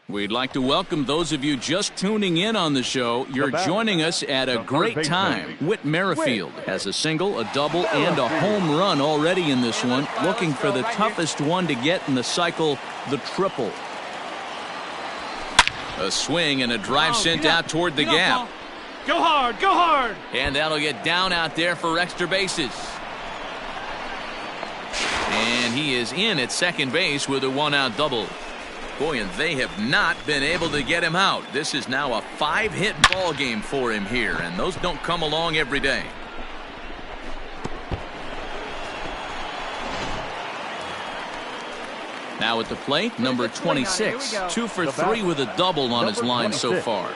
We'd like to welcome those of you just tuning in on the show. You're joining us at a great time. Whit Merrifield has a single, a double, and a home run already in this one, looking for the toughest one to get in the cycle, the triple. A swing and a drive sent out toward the gap. Go hard, go hard! And that'll get down out there for extra bases. And he is in at second base with a one-out double. Boy, and they have not been able to get him out. This is now a 5-hit ball game for him here, and those don't come along every day. Now at the plate, number 26, 2 for 3 with a double on his line so far.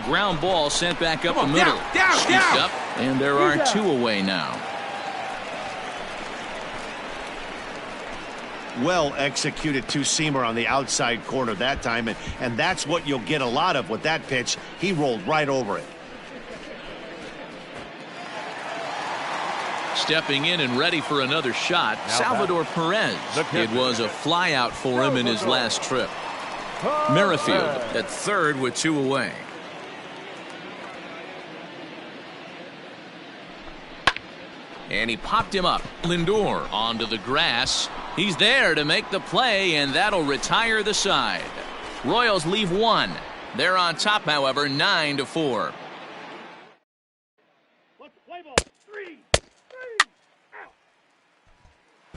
Ground ball sent back up the middle. Scooped up, and there are 2 away now. Well executed two-seamer on the outside corner that time, and that's what you'll get a lot of with that pitch. He rolled right over it. Stepping in and ready for another shot, Salvador Perez. It was a flyout for him in his last trip. Merrifield at third with 2 away. And he popped him up. Lindor onto the grass. He's there to make the play, and that'll retire the side. Royals leave 1. They're on top, however, 9-4.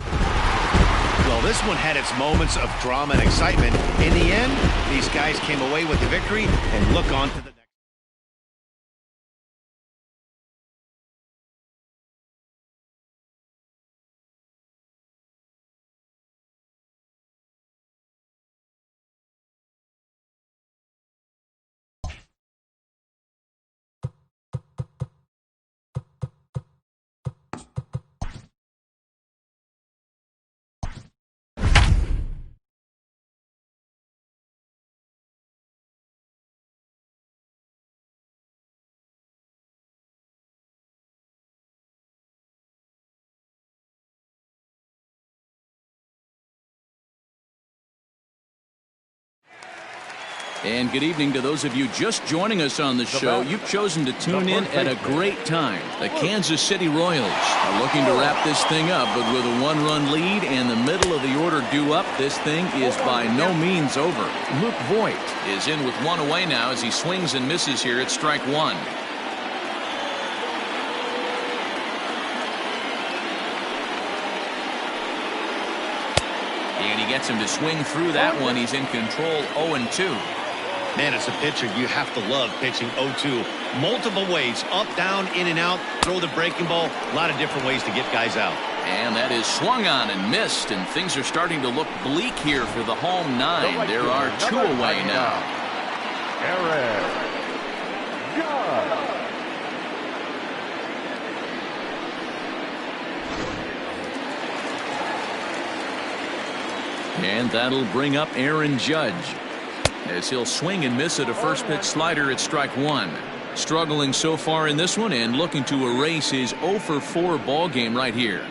Well, this one had its moments of drama and excitement. In the end, these guys came away with the victory and look on to the next. And good evening to those of you just joining us on the show. You've chosen to tune in at a great time. The Kansas City Royals are looking to wrap this thing up, but with a 1-run lead and the middle of the order due up, this thing is by no means over. Luke Voigt is in with 1 away now as he swings and misses here at strike 1. And he gets him to swing through that one. He's in control, 0-2. Man, as a pitcher, you have to love pitching 0-2. Multiple ways, up, down, in and out, throw the breaking ball. A lot of different ways to get guys out. And that is swung on and missed, and things are starting to look bleak here for the home 9. There are 2 away now. And that'll bring up Aaron Judge, as he'll swing and miss at a first pitch slider at strike 1. Struggling so far in this one and looking to erase his 0 for 4 ball game right here.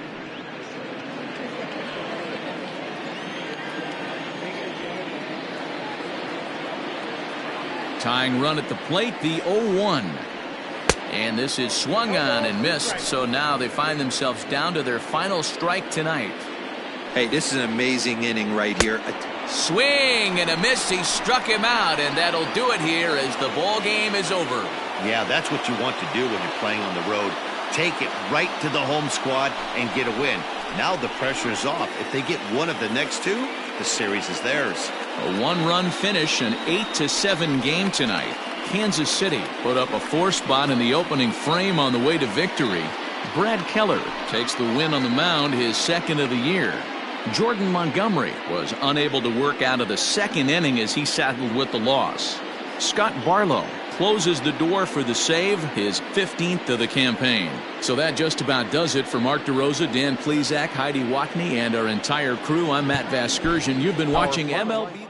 Tying run at the plate, the 0-1. And this is swung on and missed, so now they find themselves down to their final strike tonight. Hey, this is an amazing inning right here. Swing and a miss. He struck him out, and that'll do it here as the ball game is over. Yeah, that's what you want to do when you're playing on the road. Take it right to the home squad and get a win. Now the pressure is off. If they get one of the next 2, the series is theirs. A 1-run finish, an 8-7 game tonight. Kansas City put up a 4 spot in the opening frame on the way to victory. Brad Keller takes the win on the mound, his 2nd of the year. Jordan Montgomery was unable to work out of the 2nd inning as he settled with the loss. Scott Barlow closes the door for the save, his 15th of the campaign. So that just about does it for Mark DeRosa, Dan Plesac, Heidi Watney, and our entire crew. I'm Matt Vasgersian. You've been watching MLB.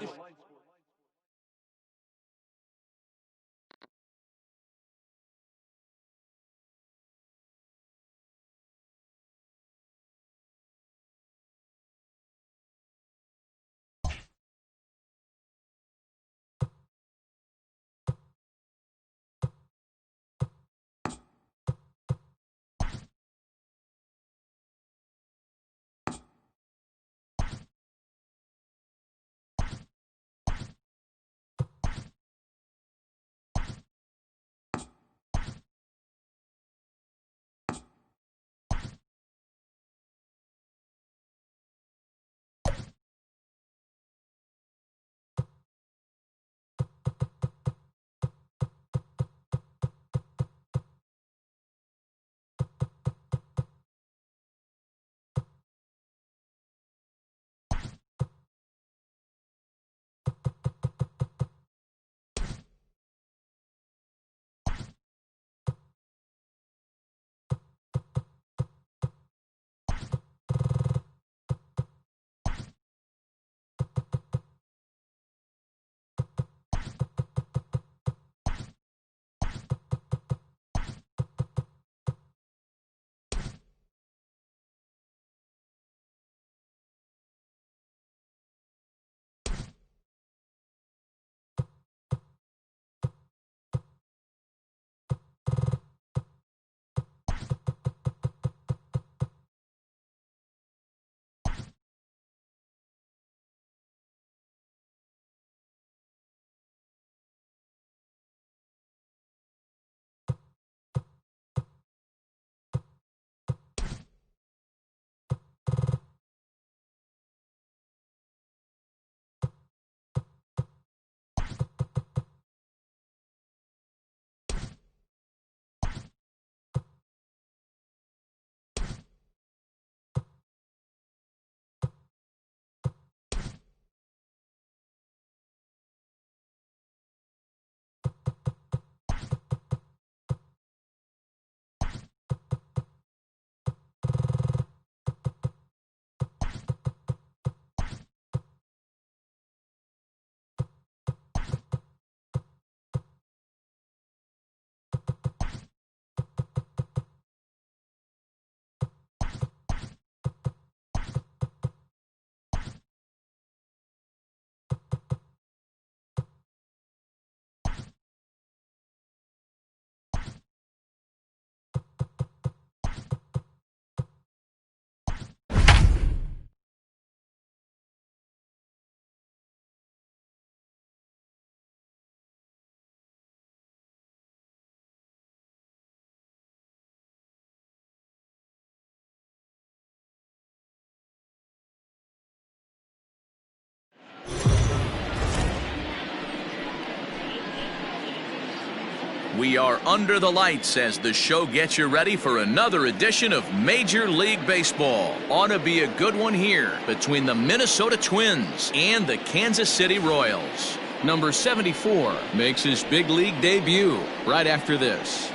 We are under the lights as the show gets you ready for another edition of Major League Baseball. Ought to be a good one here between the Minnesota Twins and the Kansas City Royals. Number 74 makes his big league debut right after this.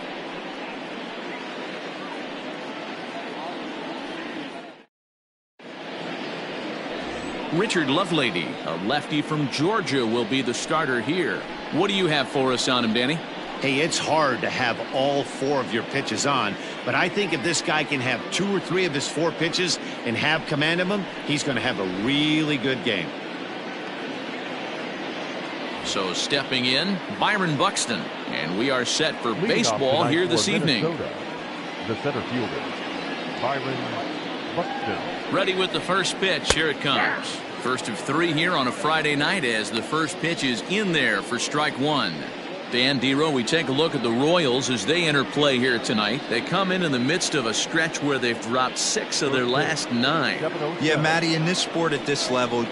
Richard Lovelady, a lefty from Georgia, will be the starter here. What do you have for us on him, Danny? Hey, it's hard to have all 4 of your pitches on, but I think if this guy can have 2 or 3 of his 4 pitches and have command of them, he's going to have a really good game. So stepping in, Byron Buxton, and we are set for baseball here this evening. The center fielder, Byron Buxton. Ready with the first pitch. Here it comes. First of 3 here on a Friday night as the first pitch is in there for strike 1. Dan Dero, we take a look at the Royals as they enter play here tonight. They come in the midst of a stretch where they've dropped 6 of their last 9. Yeah, Matty, in this sport at this level,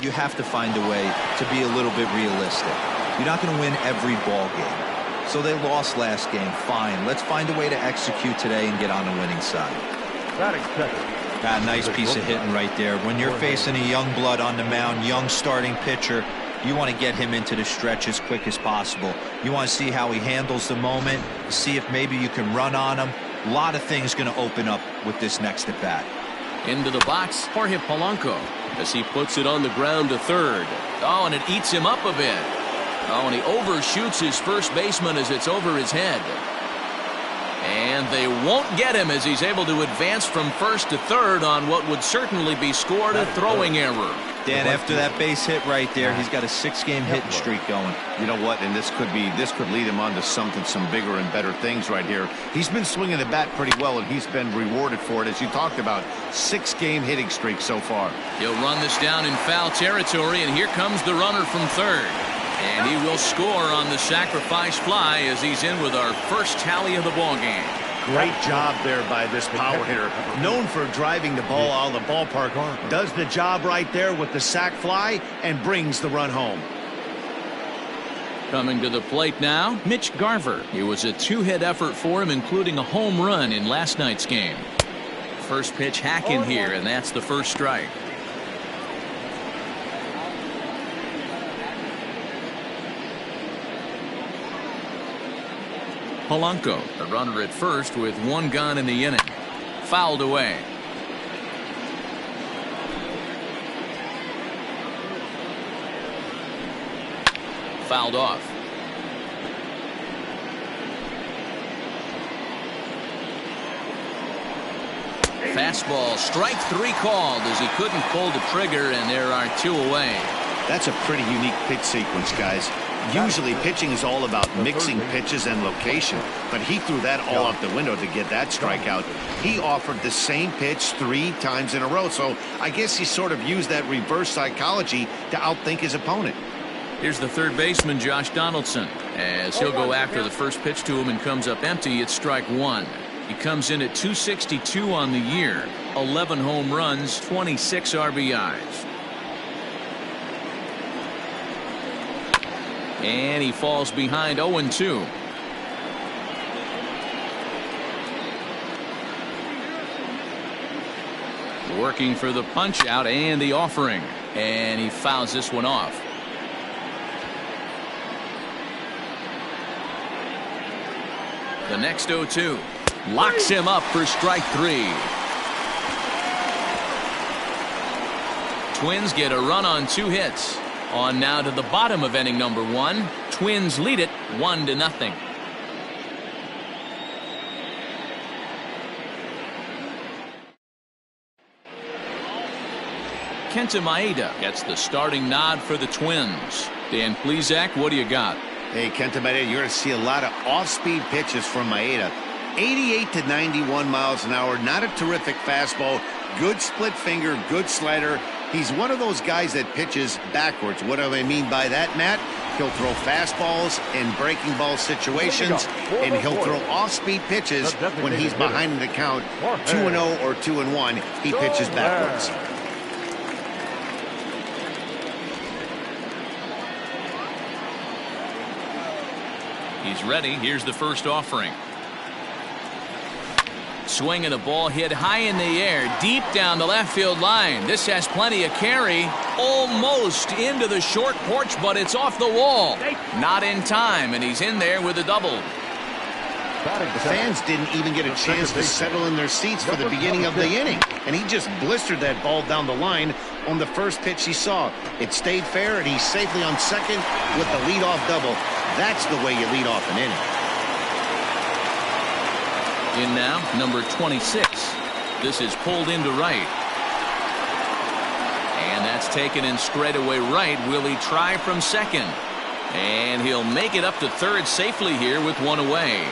you have to find a way to be a little bit realistic. You're not going to win every ball game. So they lost last game. Fine. Let's find a way to execute today and get on the winning side. Batting second. Nice piece of hitting right there. When you're facing a young blood on the mound, young starting pitcher, you want to get him into the stretch as quick as possible. You want to see how he handles the moment, see if maybe you can run on him. A lot of things going to open up with this next at bat. Into the box, Jorge Polanco, as he puts it on the ground to third. Oh, and it eats him up a bit. Oh, and he overshoots his first baseman as it's over his head. And they won't get him as he's able to advance from first to third on what would certainly be scored a throwing error. Dan, after that base hit right there, he's got a 6-game hitting streak going. You know what? And this could lead him on to some bigger and better things right here. He's been swinging the bat pretty well, and he's been rewarded for it, as you talked about. 6-game hitting streak so far. He'll run this down in foul territory, and here comes the runner from third. And he will score on the sacrifice fly as he's in with our first tally of the ball game. Great job there by this power hitter. Known for driving the ball out of the ballpark. Does the job right there with the sac fly and brings the run home. Coming to the plate now, Mitch Garver. It was a 2-hit effort for him, including a home run in last night's game. First pitch hacking here, and that's the first strike. Polanco, the runner at first with 1 gone in the inning. Fouled away. Fouled off. Fastball, strike 3 called as he couldn't pull the trigger, and there are 2 away. That's a pretty unique pitch sequence, guys. Usually pitching is all about mixing pitches and location, but he threw that all out the window to get that strikeout. He offered the same pitch 3 times in a row, so I guess he sort of used that reverse psychology to outthink his opponent. Here's the third baseman, Josh Donaldson, as he'll go after the first pitch to him and comes up empty. It's strike 1. He comes in at 262 on the year, 11 home runs, 26 RBIs. And he falls behind 0-2. Working for the punch out and the offering. And he fouls this one off. The next 0-2. Locks him up for strike 3. Twins get a run on 2 hits. On now to the bottom of inning number 1. Twins lead it 1-0. Kenta Maeda gets the starting nod for the Twins. Dan Plesac, what do you got? Hey, Kenta Maeda, you're going to see a lot of off-speed pitches from Maeda. 88 to 91 miles an hour. Not a terrific fastball. Good split finger, good slider. He's one of those guys that pitches backwards. What do I mean by that, Matt? He'll throw fastballs in breaking ball situations, and he'll throw off-speed pitches when he's behind in the count. 2-0 or 2-1, he pitches backwards. He's ready. Here's the first offering. Swinging the ball hit high in the air, deep down the left field line. This has plenty of carry. Almost into the short porch, but it's off the wall. Not in time, and he's in there with a double. The fans didn't even get a chance to settle in their seats for the beginning of the inning, and he just blistered that ball down the line on the first pitch he saw. It stayed fair, and he's safely on second with the leadoff double. That's the way you lead off an inning. In now, number 26. This is pulled into right. And that's taken in straightaway right. Will he try from second? And he'll make it up to third safely here with one away.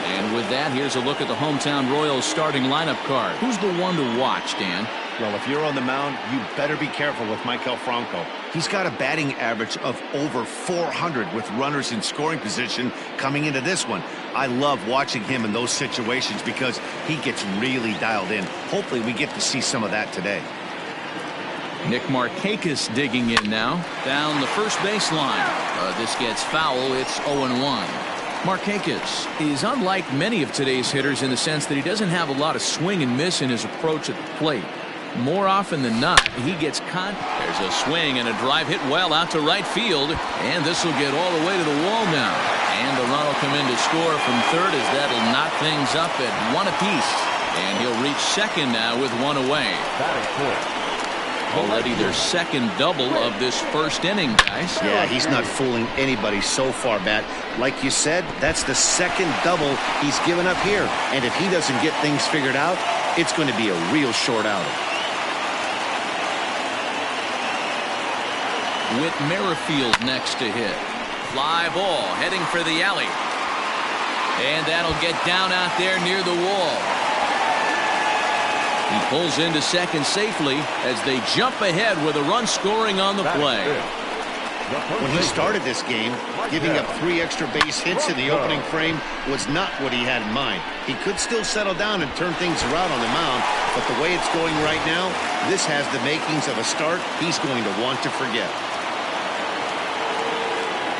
And with that, here's a look at the hometown Royals starting lineup card. Who's the one to watch, Dan? Well, if you're on the mound, you better be careful with Maikel Franco. He's got a batting average of over 400 with runners in scoring position coming into this one. I love watching him in those situations because he gets really dialed in. Hopefully we get to see some of that today. Nick Markakis digging in now. Down the first baseline. This gets foul. It's 0-1. Markakis is unlike many of today's hitters in the sense that he doesn't have a lot of swing and miss in his approach at the plate. More often than not, he gets caught. There's a swing and a drive hit well out to right field, and this will get all the way to the wall now. And the run will come in to score from third as that'll knock things up at one apiece. And he'll reach second now with one away. Already their second double of this first inning, guys. Yeah, he's not fooling anybody so far, Matt. Like you said, that's the second double he's given up here. And if he doesn't get things figured out, it's going to be a real short outing. With Merrifield next to hit. Fly ball heading for the alley. And that'll get down out there near the wall. He pulls into second safely as they jump ahead with a run scoring on the play. When he started this game, giving up 3 extra base hits in the opening frame was not what he had in mind. He could still settle down and turn things around on the mound, but the way it's going right now, this has the makings of a start he's going to want to forget.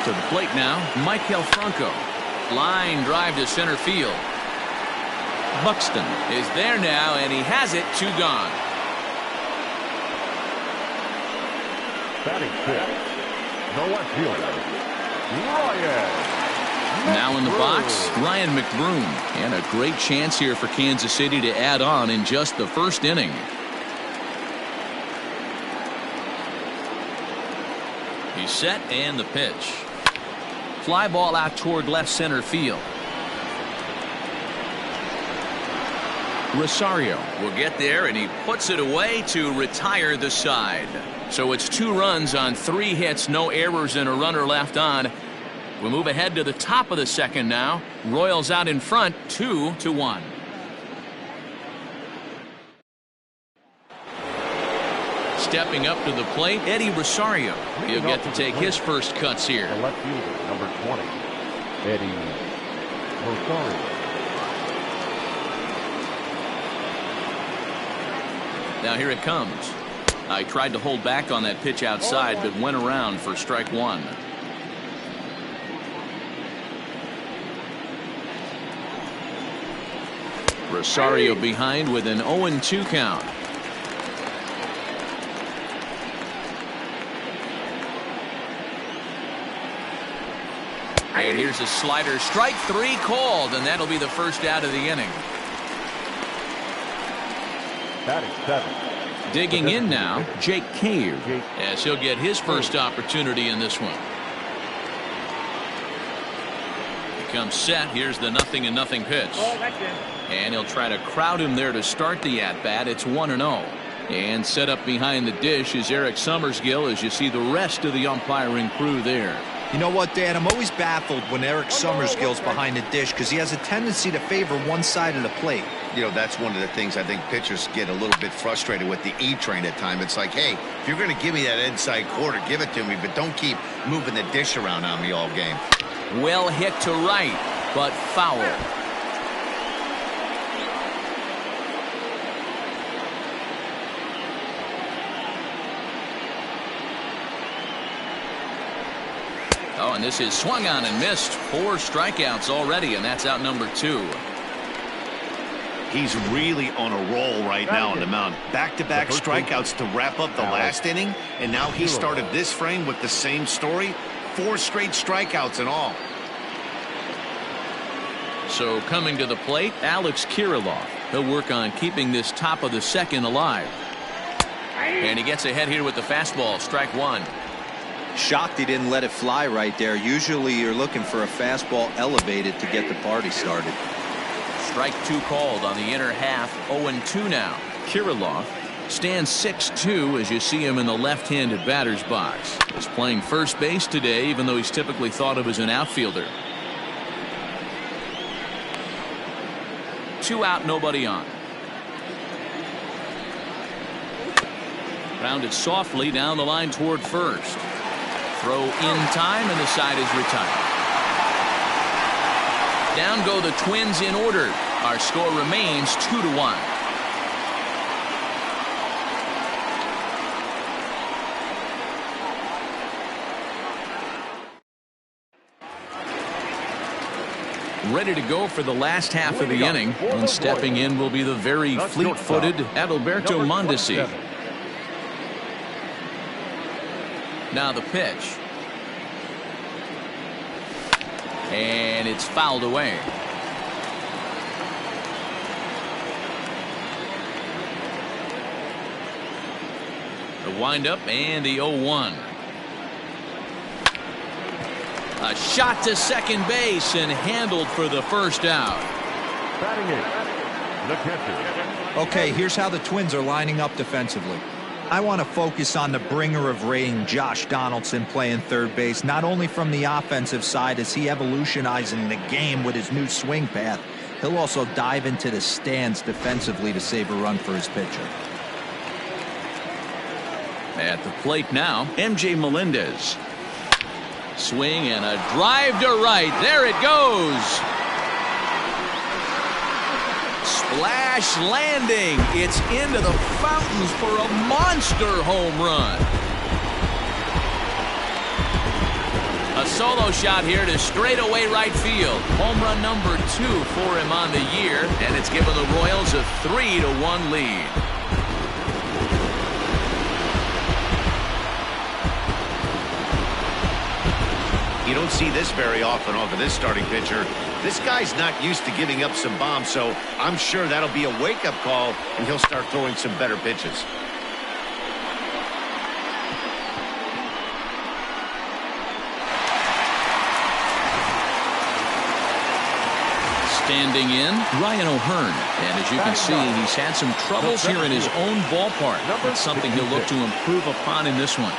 To the plate now, Maikel Franco. Line drive to center field. Buxton is there now, and he has it. 2 gone. Batting fifth, the left fielder, Ryan. Now in the box, Ryan McBroom. And a great chance here for Kansas City to add on in just the first inning. He's set, and the pitch. Fly ball out toward left center field. Rosario will get there, and he puts it away to retire the side. So it's 2 runs on 3 hits, no errors, and a runner left on. We move ahead to the top of the second now. Royals out in front, 2-1. Stepping up to the plate, Eddie Rosario. He'll get to take his first cuts here. The left fielder, number 20, Eddie Rosario. Now here it comes. I tried to hold back on that pitch outside, but went around for strike 1. Rosario behind with an 0-2 count. And here's a slider. Strike 3 called, and that'll be the first out of the inning. Batting seventh. Digging in now, Jake Cave, as he'll get his first opportunity in this one. He comes set. Here's the 0-0 pitch. And he'll try to crowd him there to start the at-bat. It's 1-0. And set up behind the dish is Eric Summersgill as you see the rest of the umpiring crew there. You know what, Dan? I'm always baffled when Eric Summersgill's behind the dish because he has a tendency to favor one side of the plate. You know, that's one of the things I think pitchers get a little bit frustrated with the E-train at times. It's like, hey, if you're going to give me that inside quarter, give it to me, but don't keep moving the dish around on me all game. Well hit to right, but foul. Oh, and this is swung on and missed. 4 strikeouts already, and that's out number 2. He's really on a roll right now on the mound. Back-to-back strikeouts to wrap up the last inning, and now he started this frame with the same story. 4 straight strikeouts in all. So coming to the plate, Alex Kirilloff. He'll work on keeping this top of the second alive. And he gets ahead here with the fastball, strike 1. Shocked he didn't let it fly right there. Usually you're looking for a fastball elevated to get the party started. Strike 2 called on the inner half. 0-2 now. Kirilloff stands 6'2" as you see him in the left-handed batter's box. He's playing first base today, even though he's typically thought of as an outfielder. 2 out, nobody on. Grounded softly down the line toward first. Throw in time, and the side is retired. Down go the Twins in order. Our score remains 2-1. Ready to go for the last half of the inning, and stepping in will be the very fleet-footed Adalberto Mondesi. Now the pitch. And it's fouled away. The windup and the 0-1. A shot to second base and handled for the first out. Batting in, the catcher. Okay, here's how the Twins are lining up defensively. I want to focus on the bringer of rain, Josh Donaldson, playing third base, not only from the offensive side as he evolutionizing the game with his new swing path, he'll also dive into the stands defensively to save a run for his pitcher. At the plate now, MJ Melendez. Swing and a drive to right. There it goes. Splash landing. It's into the fountains for a monster home run. A solo shot here to straightaway right field. Home run number 2 for him on the year, and it's given the Royals a 3-1 lead. You don't see this very often off of this starting pitcher. This guy's not used to giving up some bombs, so I'm sure that'll be a wake-up call, and he'll start throwing some better pitches. Standing in, Ryan O'Hearn. And as you can see, he's had some troubles here in his own ballpark. That's something he'll look to improve upon in this one.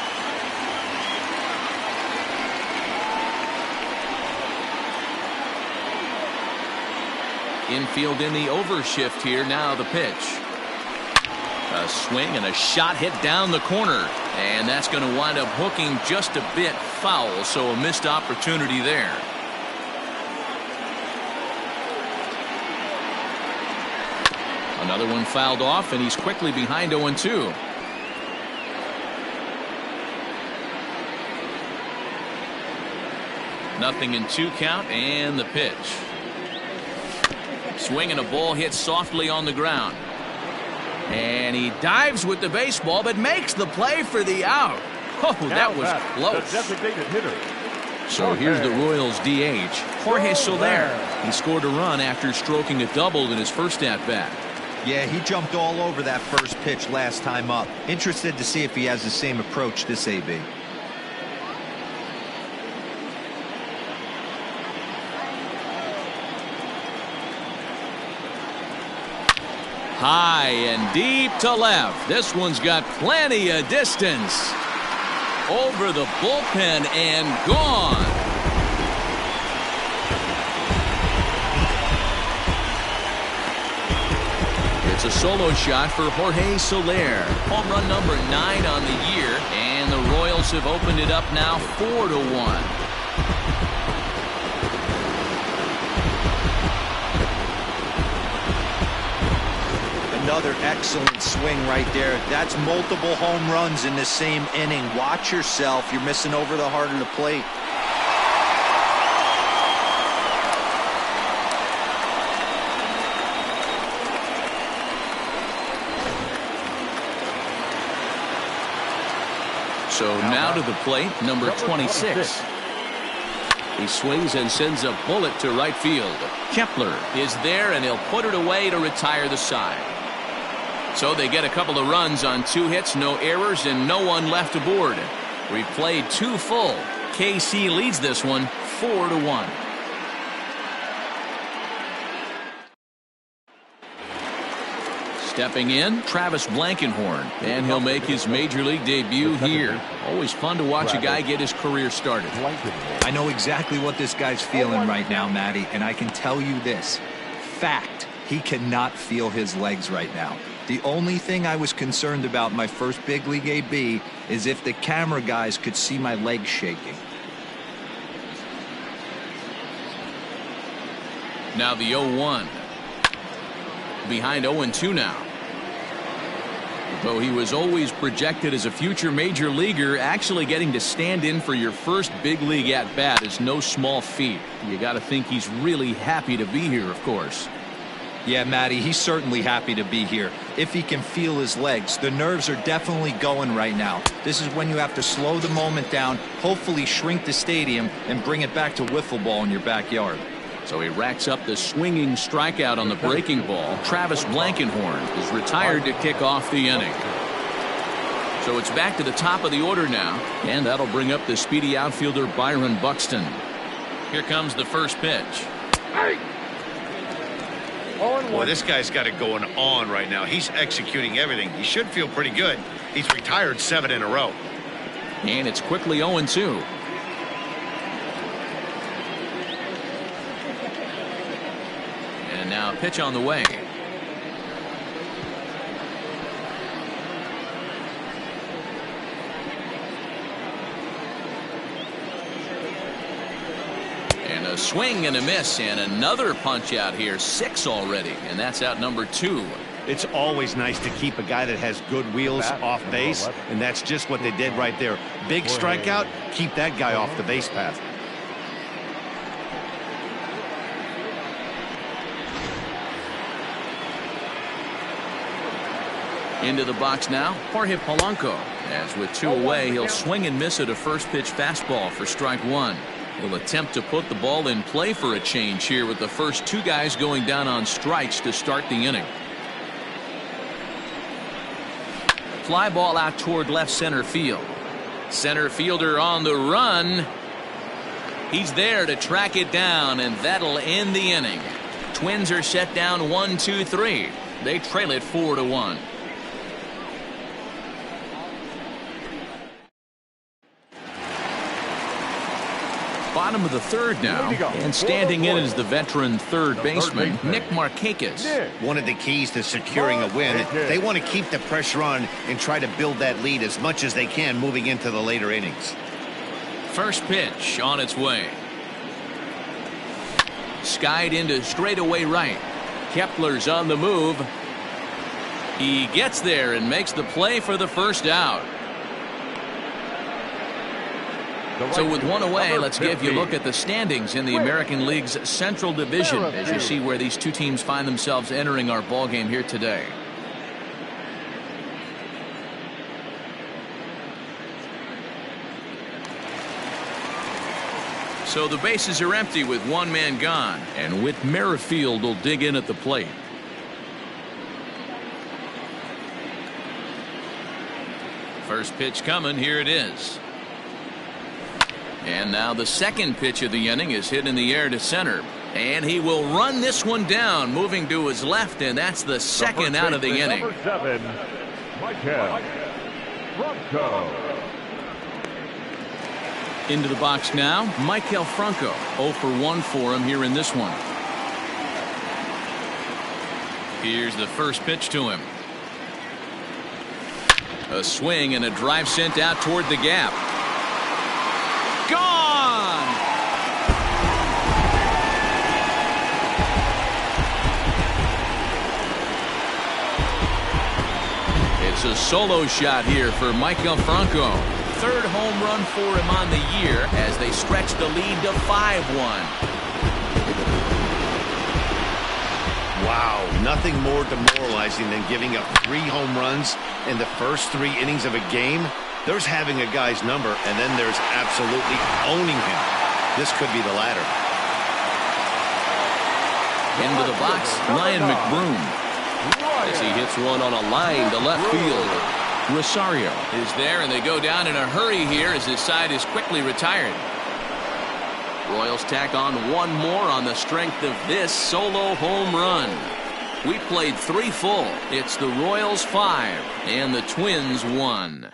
Infield in the overshift here. Now the pitch. A swing and a shot hit down the corner. And that's going to wind up hooking just a bit foul, so a missed opportunity there. Another one fouled off, and he's quickly behind 0-2. Nothing in 2 count, and the pitch. Swing and a ball hit softly on the ground. And he dives with the baseball, but makes the play for the out. Oh, that was close. Designated hitter. So here's the Royals DH, Jorge Soler. He scored a run after stroking a double in his first at-bat. Yeah, he jumped all over that first pitch last time up. Interested to see if he has the same approach this AB. High and deep to left. This one's got plenty of distance. Over the bullpen and gone. It's a solo shot for Jorge Soler. Home run number 9 on the year, and the Royals have opened it up now 4-1. Another excellent swing right there. That's multiple home runs in the same inning. Watch yourself. You're missing over the heart of the plate. So now to the plate, number 26. He swings and sends a bullet to right field. Kepler is there, and he'll put it away to retire the side. So they get a couple of runs on 2 hits, no errors, and no one left aboard. We've played 2 full. KC leads this one 4-1. Stepping in, Travis Blankenhorn, and he'll make his major league debut here. Always fun to watch a guy get his career started. I know exactly what this guy's feeling right now, Matty, and I can tell you this. Fact, he cannot feel his legs right now. The only thing I was concerned about my first big league AB is if the camera guys could see my legs shaking. Now the 0-1. Behind 0-2 now. Though he was always projected as a future major leaguer, actually getting to stand in for your first big league at bat is no small feat. You got to think he's really happy to be here, of course. Yeah, Matty, he's certainly happy to be here. If he can feel his legs, the nerves are definitely going right now. This is when you have to slow the moment down, hopefully shrink the stadium, and bring it back to wiffle ball in your backyard. So he racks up the swinging strikeout on the breaking ball. Travis Blankenhorn is retired to kick off the inning. So it's back to the top of the order now, and that'll bring up the speedy outfielder Byron Buxton. Here comes the first pitch. Boy, this guy's got it going on right now. He's executing everything. He should feel pretty good. He's retired 7 in a row. And it's quickly 0-2. And now a pitch on the way. And a swing and a miss, and another punch out here. 6 already, and that's out number 2. It's always nice to keep a guy that has good wheels off base, and that's just what they did right there. Big strikeout, keep that guy off the base path. Into the box now, Jorge Polanco. As with 2 away, he'll swing and miss at a first pitch fastball for strike 1. He'll attempt to put the ball in play for a change here with the first 2 guys going down on strikes to start the inning. Fly ball out toward left center field. Center fielder on the run. He's there to track it down, and that'll end the inning. Twins are set down 1-2-3. They trail it 4-1. Bottom of the 3rd now, and standing in is the veteran third baseman, Nick Markakis. One of the keys to securing a win, they want to keep the pressure on and try to build that lead as much as they can moving into the later innings. First pitch on its way. Skied into straightaway right. Kepler's on the move. He gets there and makes the play for the first out. So with 1 away, let's give you a look at the standings in the American League's Central Division as you see where these 2 teams find themselves entering our ball game here today. So the bases are empty with 1 man gone, and Whit Merrifield will dig in at the plate. First pitch coming, here it is. And now the second pitch of the inning is hit in the air to center. And he will run this one down, moving to his left, and that's the second out of the inning. Number 7, Michael Franco. Into the box now, Maikel Franco. 0 for 1 for him here in this one. Here's the first pitch to him. A swing and a drive sent out toward the gap. Gone! It's a solo shot here for Maikel Franco. 3rd home run for him on the year as they stretch the lead to 5-1. Wow, nothing more demoralizing than giving up 3 home runs in the first 3 innings of a game. There's having a guy's number, and then there's absolutely owning him. This could be the latter. Into the box, Ryan McBroom. As he hits one on a line to left field. Rosario is there, and they go down in a hurry here as his side is quickly retired. Royals tack on one more on the strength of this solo home run. We played 3 full. It's the Royals 5 and the Twins 1.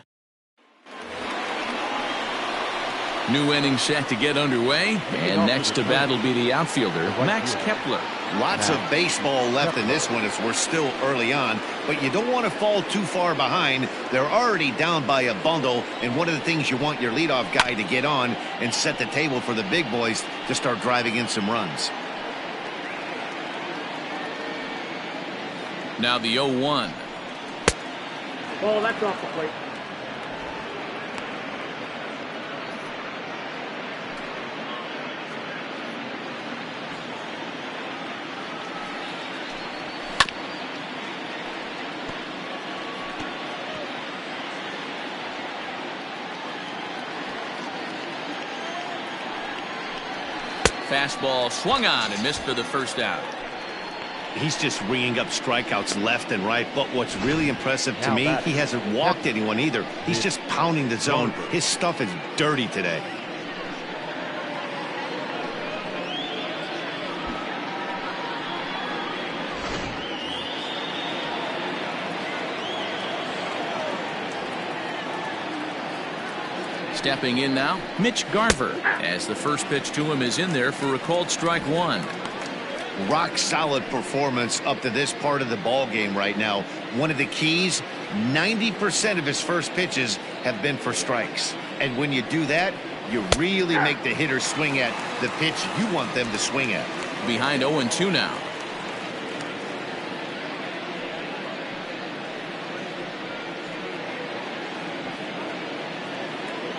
New inning set to get underway, and next to bat will be the outfielder, Max Kepler. Lots of baseball left in this one as we're still early on, but you don't want to fall too far behind. They're already down by a bundle, and one of the things you want your leadoff guy to get on and set the table for the big boys to start driving in some runs. Now the 0-1. Oh, that's off the plate. Fastball swung on and missed for the first out. He's just ringing up strikeouts left and right, but what's really impressive to me, he hasn't walked anyone either. He's just pounding the zone. His stuff is dirty today. Stepping in now, Mitch Garver, as the first pitch to him is in there for a called strike 1. Rock solid performance up to this part of the ball game right now. One of the keys, 90% of his first pitches have been for strikes. And when you do that, you really make the hitter swing at the pitch you want them to swing at. Behind 0-2 now.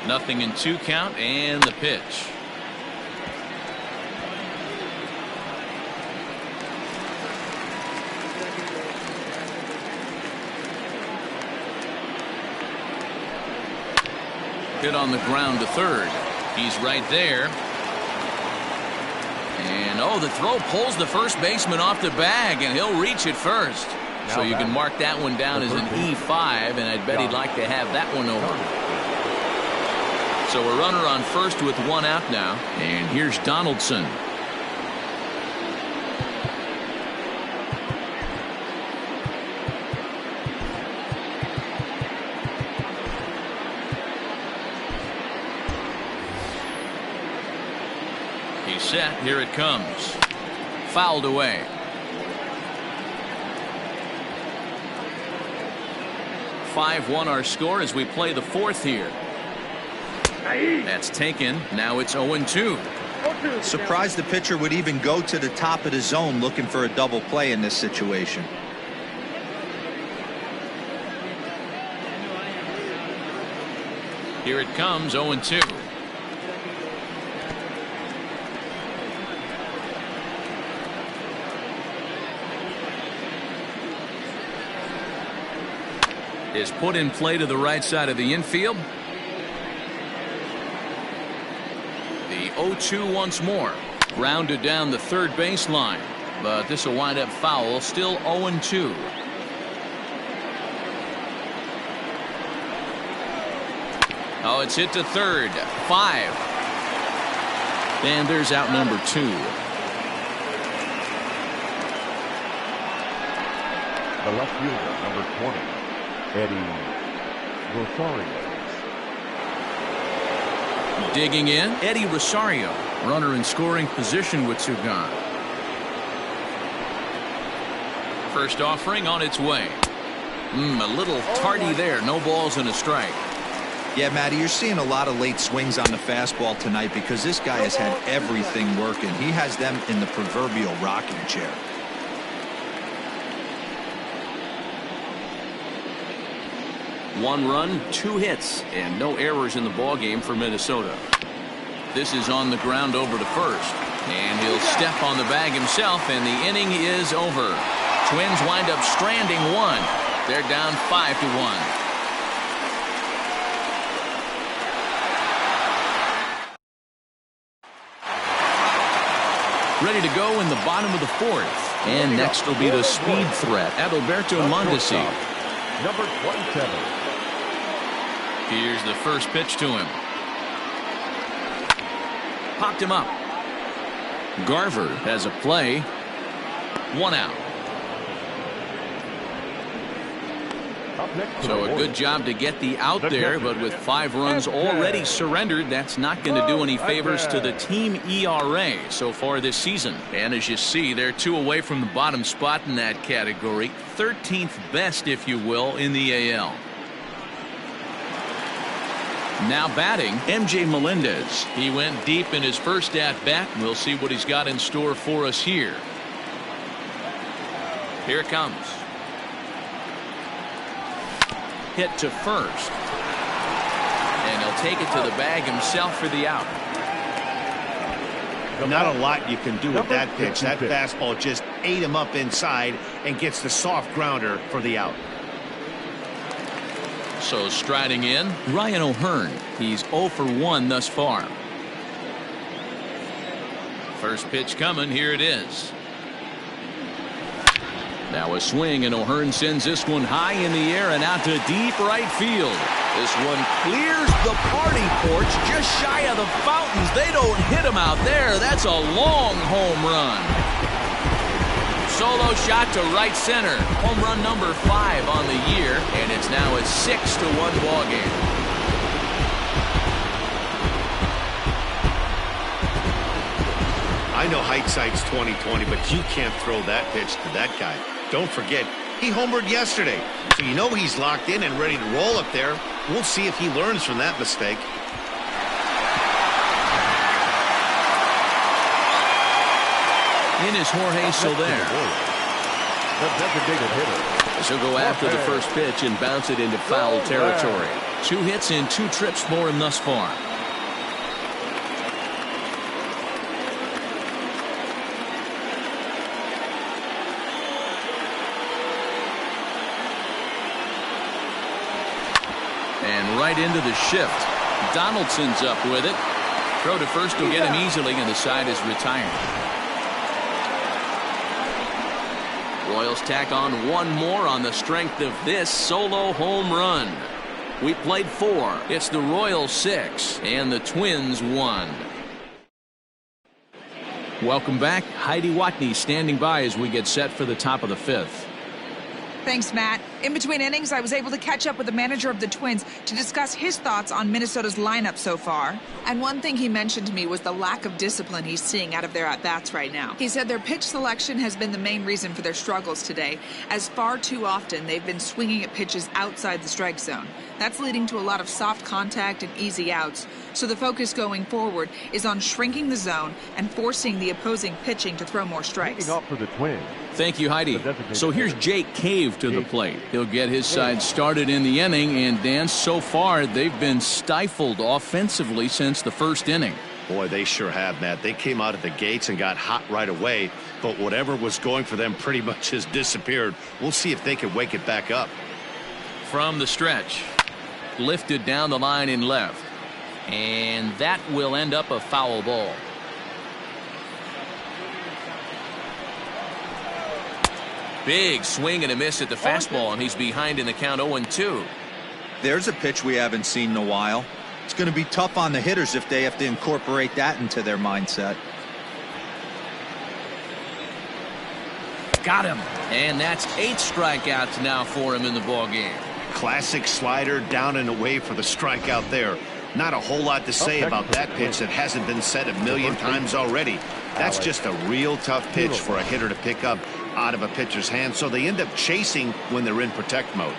Nothing in 2 count, and the pitch. Hit on the ground to third. He's right there. And oh, the throw pulls the first baseman off the bag, and he'll reach it first. So you can mark that one down as an E5, and I'd bet he'd like to have that one over. So a runner on first with 1 out now. And here's Donaldson. He's set. Here it comes. Fouled away. (5-1) our score as we play the 4th here. That's taken. Now it's 0-2. Surprised the pitcher would even go to the top of the zone looking for a double play in this situation. Here it comes, 0-2. Is put in play to the right side of the infield. The 0-2 once more. Grounded down the third baseline. But this will wind up foul. Still 0-2. Oh, it's hit to third. 5. And there's out number 2. The left fielder, number 20, Eddie Rosario. Digging in, Eddie Rosario. Runner in scoring position with 2 gone. First offering on its way. A little tardy there. No balls and a strike. Yeah, Matty, you're seeing a lot of late swings on the fastball tonight because this guy has had everything working. He has them in the proverbial rocking chair. One run, 2 hits, and no errors in the ballgame for Minnesota. This is on the ground over to first. And he'll step on the bag himself, and the inning is over. Twins wind up stranding 1. They're down 5-1. Ready to go in the bottom of the fourth. And next will be the speed threat, Adalberto Mondesi. Number 27. Here's the first pitch to him. Popped him up. Garver has a play. 1 out. So a good job to get the out there, but with 5 runs already surrendered, that's not going to do any favors to the team ERA so far this season. And as you see, they're 2 away from the bottom spot in that category. 13th best, if you will, in the AL. Now batting, MJ Melendez. He went deep in his first at-bat. We'll see what he's got in store for us here. Here it comes. Hit to first. And he'll take it to the bag himself for the out. Not a lot you can do with that pitch. That fastball just ate him up inside and gets the soft grounder for the out. So striding in, Ryan O'Hearn. He's 0 for 1 thus far. First pitch coming. Here it is. Now a swing, and O'Hearn sends this one high in the air and out to deep right field. This one clears the party porch just shy of the fountains. They don't hit him out there. That's a long home run. Solo shot to right center. Home run number 5 on the year, and it's now a 6-1 ball game. I know hindsight's 20/20, but you can't throw that pitch to that guy. Don't forget, he homered yesterday, so you know he's locked in and ready to roll up there. We'll see if he learns from that mistake. In is Jorge Soler. She'll go after the first pitch and bounce it into foul territory. 2 hits and 2 trips for him thus far. And right into the shift. Donaldson's up with it. Throw to first will get him easily, and the side is retired. Royals tack on 1 more on the strength of this solo home run. We played 4. It's the Royals 6 and the Twins 1. Welcome back. Heidi Watney standing by as we get set for the top of the 5th. Thanks, Matt. In between innings, I was able to catch up with the manager of the Twins to discuss his thoughts on Minnesota's lineup so far. And one thing he mentioned to me was the lack of discipline he's seeing out of their at-bats right now. He said their pitch selection has been the main reason for their struggles today, as far too often they've been swinging at pitches outside the strike zone. That's leading to a lot of soft contact and easy outs. So the focus going forward is on shrinking the zone and forcing the opposing pitching to throw more strikes. Up for the Twins. Thank you, Heidi. So here's Jake Cave to the plate. He'll get his side started in the inning, and Dan, so far they've been stifled offensively since the first inning. Boy, they sure have, Matt. They came out of the gates and got hot right away, but whatever was going for them pretty much has disappeared. We'll see if they can wake it back up. From the stretch, lifted down the line in left, and that will end up a foul ball. Big swing and a miss at the fastball, and he's behind in the count 0-2. There's a pitch we haven't seen in a while. It's going to be tough on the hitters if they have to incorporate that into their mindset. Got him. And that's 8 strikeouts now for him in the ball game. Classic slider down and away for the strikeout there. Not a whole lot to say about that pitch that hasn't been said a million times already. That's just a real tough pitch for a hitter to pick up out of a pitcher's hand, so they end up chasing when they're in protect mode.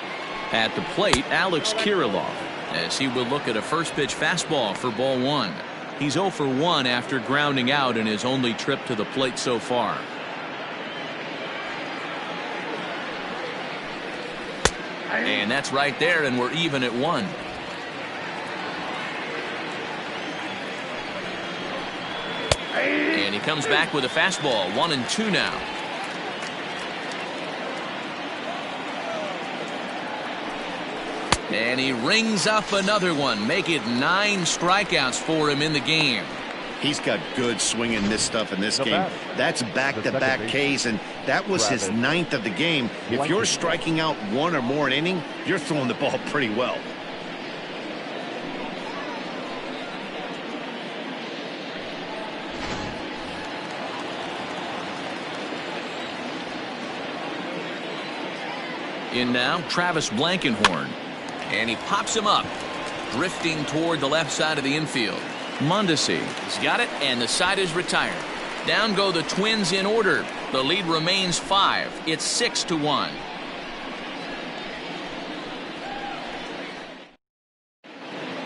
At the plate, Alex Kirilloff, as he will look at a first pitch fastball for ball 1. He's 0 for 1 after grounding out in his only trip to the plate so far. And that's right there, and we're even at 1. And he comes back with a fastball, 1-2 now. And he rings up another one. Make it 9 strikeouts for him in the game. He's got good swing and miss stuff in this game. That's back-to-back Ks, and that was his 9th of the game. If you're striking out one or more an inning, you're throwing the ball pretty well. In now, Travis Blankenhorn. And he pops him up, drifting toward the left side of the infield. Mondesi. He's got it, and the side is retired. Down go the Twins in order. The lead remains 5. It's 6-1.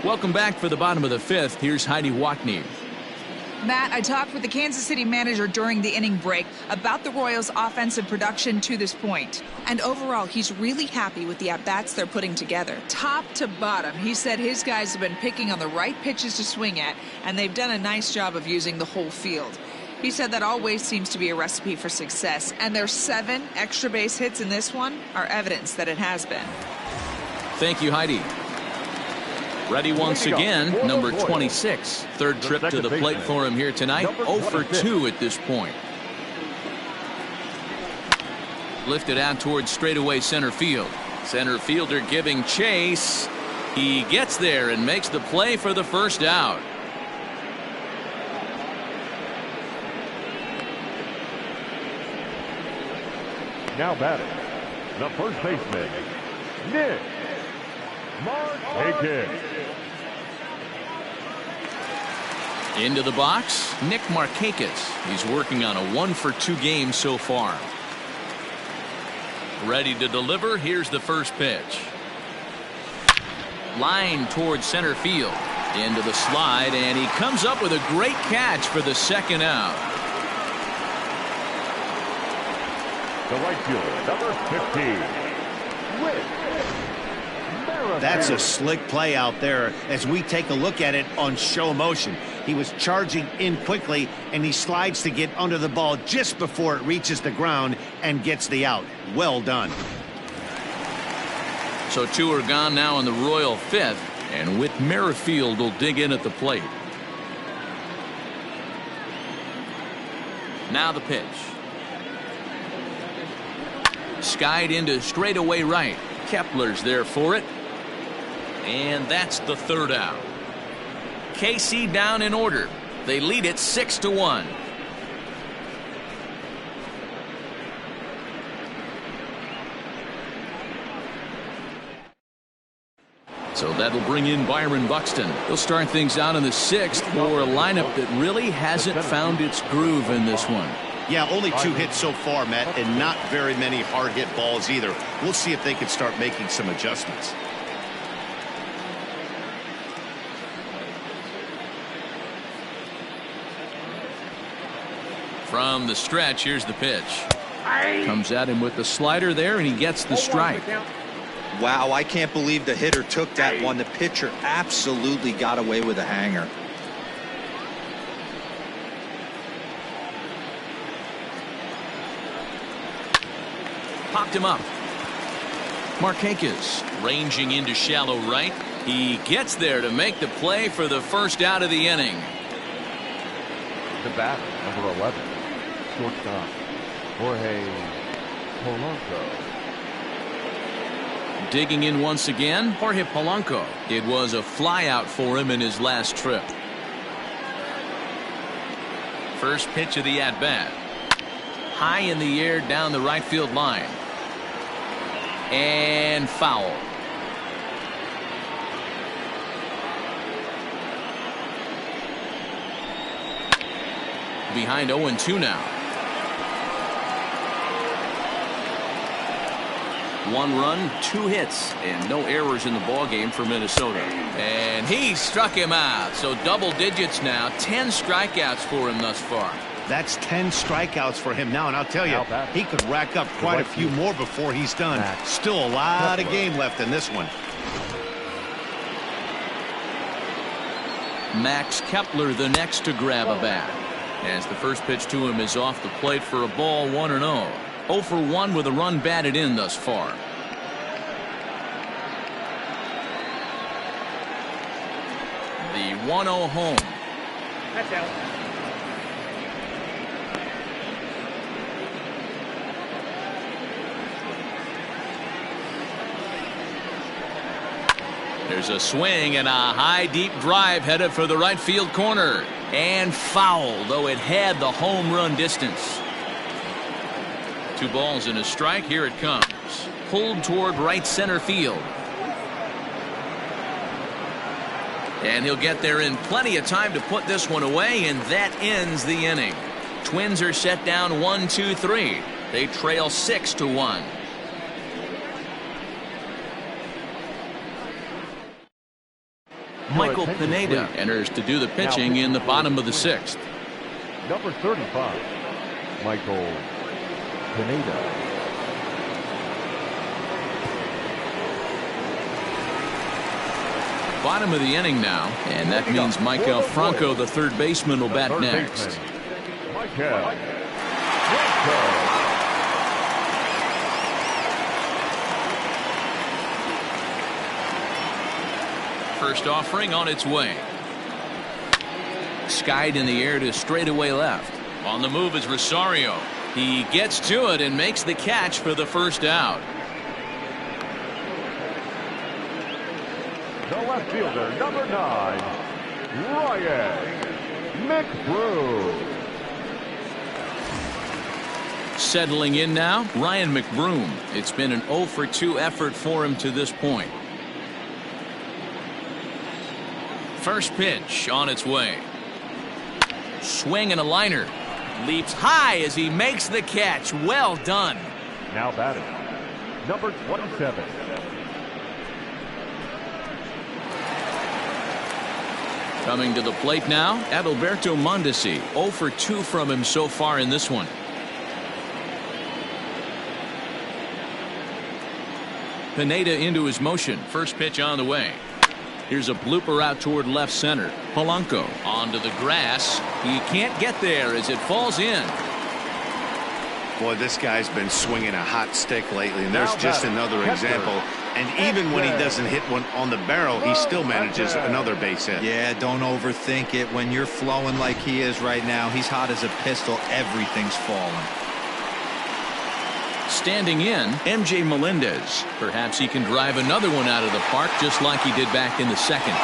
Welcome back for the bottom of the 5th. Here's Heidi Watney. Matt, I talked with the Kansas City manager during the inning break about the Royals' offensive production to this point. And overall, he's really happy with the at-bats they're putting together. Top to bottom, he said his guys have been picking on the right pitches to swing at, and they've done a nice job of using the whole field. He said that always seems to be a recipe for success, and their 7 extra base hits in this one are evidence that it has been. Thank you, Heidi. Ready once again, number 26. Third trip to the plate for him here tonight. 0 for 2 at this point. Lifted out towards straightaway center field. Center fielder giving chase. He gets there and makes the play for the first out. Now batting, the first baseman, Nick Markakis. Into the box, Nick Markakis. He's working on a 1 for 2 game so far. Ready to deliver. Here's the first pitch. Line towards center field. Into the slide, and he comes up with a great catch for the second out. The right fielder, number 15, Whit. That's a slick play out there as we take a look at it on show motion. He was charging in quickly, and he slides to get under the ball just before it reaches the ground and gets the out. Well done. So 2 are gone now in the Royal 5th, and Whit Merrifield will dig in at the plate. Now the pitch. Skied into straightaway right. Kepler's there for it. And that's the third out. KC down in order. They lead it 6-1. So that'll bring in Byron Buxton. He'll start things out in the 6th for a lineup that really hasn't found its groove in this one. Yeah, only 2 hits so far, Matt, and not very many hard hit balls either. We'll see if they can start making some adjustments. From the stretch, here's the pitch. Comes at him with the slider there, and he gets the strike. Wow, I can't believe the hitter took that one. The pitcher absolutely got away with a hanger. Popped him up. Markakis ranging into shallow right. He gets there to make the play for the first out of the inning. The batter, number 11, shortstop, Jorge Polanco. Digging in once again, Jorge Polanco. It was a flyout for him in his last trip. First pitch of the at-bat. High in the air down the right field line. And foul. Behind 0-2 now. 1 run, 2 hits, and no errors in the ballgame for Minnesota. And he struck him out. So double digits now. 10 strikeouts for him thus far. That's 10 strikeouts for him now, and I'll tell you, he could rack up quite a few more before he's done. Still a lot of game left in this one. Max Kepler the next to grab a bat, as the first pitch to him is off the plate for a ball, 1-0. 0 for 1 with a run batted in thus far. The 1-0 home. That's out. There's a swing and a high deep drive headed for the right field corner. And foul, though it had the home run distance. 2 balls and a strike. Here it comes. Pulled toward right center field. And he'll get there in plenty of time to put this one away, and that ends the inning. Twins are set down 1-2-3. They trail 6-1. Michael Pineda enters to do the pitching in the bottom of the 6th. Number 35, Michael Pineda. Bottom of the inning now, and that means Michael Franco, the third baseman, will bat next. Michael. First offering on its way. Skied in the air to straightaway left. On the move is Rosario. He gets to it and makes the catch for the first out. The left fielder, number 9, Ryan McBroom. Settling in now, Ryan McBroom. It's been an 0-for-2 effort for him to this point. First pitch on its way. Swing and a liner. Leaps high as he makes the catch. Well done. Now batting, number 27. Coming to the plate now, Adalberto Mondesi. 0-for-2 from him so far in this one. Pineda into his motion. First pitch on the way. Here's a blooper out toward left center. Polanco onto the grass. He can't get there as it falls in. Boy, this guy's been swinging a hot stick lately, and there's just another example. And even when he doesn't hit one on the barrel, he still manages another base hit. Yeah, don't overthink it. When you're flowing like he is right now, he's hot as a pistol. Everything's falling. Standing in, MJ Melendez. Perhaps he can drive another one out of the park just like he did back in the second.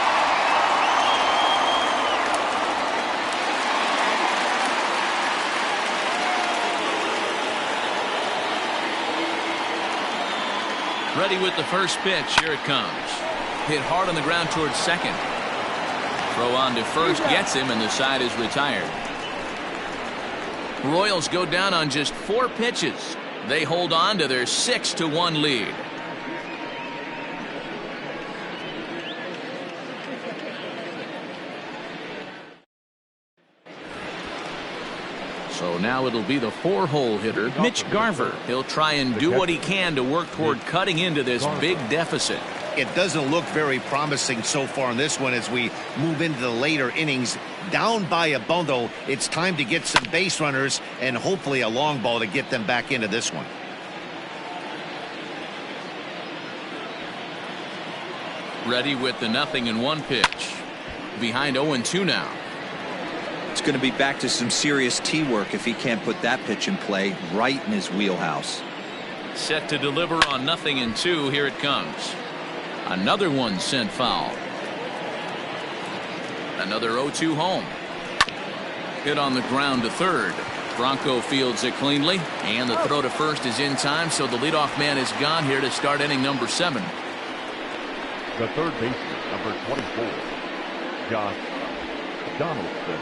Ready with the first pitch. Here it comes. Hit hard on the ground towards second. Throw on to first gets him, and the side is retired. Royals go down on just 4 pitches. They hold on to their 6-1 lead. So now it'll be the 4-hole hitter, Mitch Garver. He'll try and do what he can to work toward cutting into this big deficit. It doesn't look very promising so far in this one as we move into the later innings. Down by a bundle, it's time to get some base runners and hopefully a long ball to get them back into this one. Ready with the 0-1 pitch. Behind 0-2 now. It's going to be back to some serious tee work if he can't put that pitch in play right in his wheelhouse. Set to deliver on 0-2. Here it comes. Another one sent foul. Another 0-2 home. Hit on the ground to third. Bronco fields it cleanly, and the throw to first is in time, so the leadoff man is gone here to start inning number 7. The third baseman, number 24, Josh Donaldson.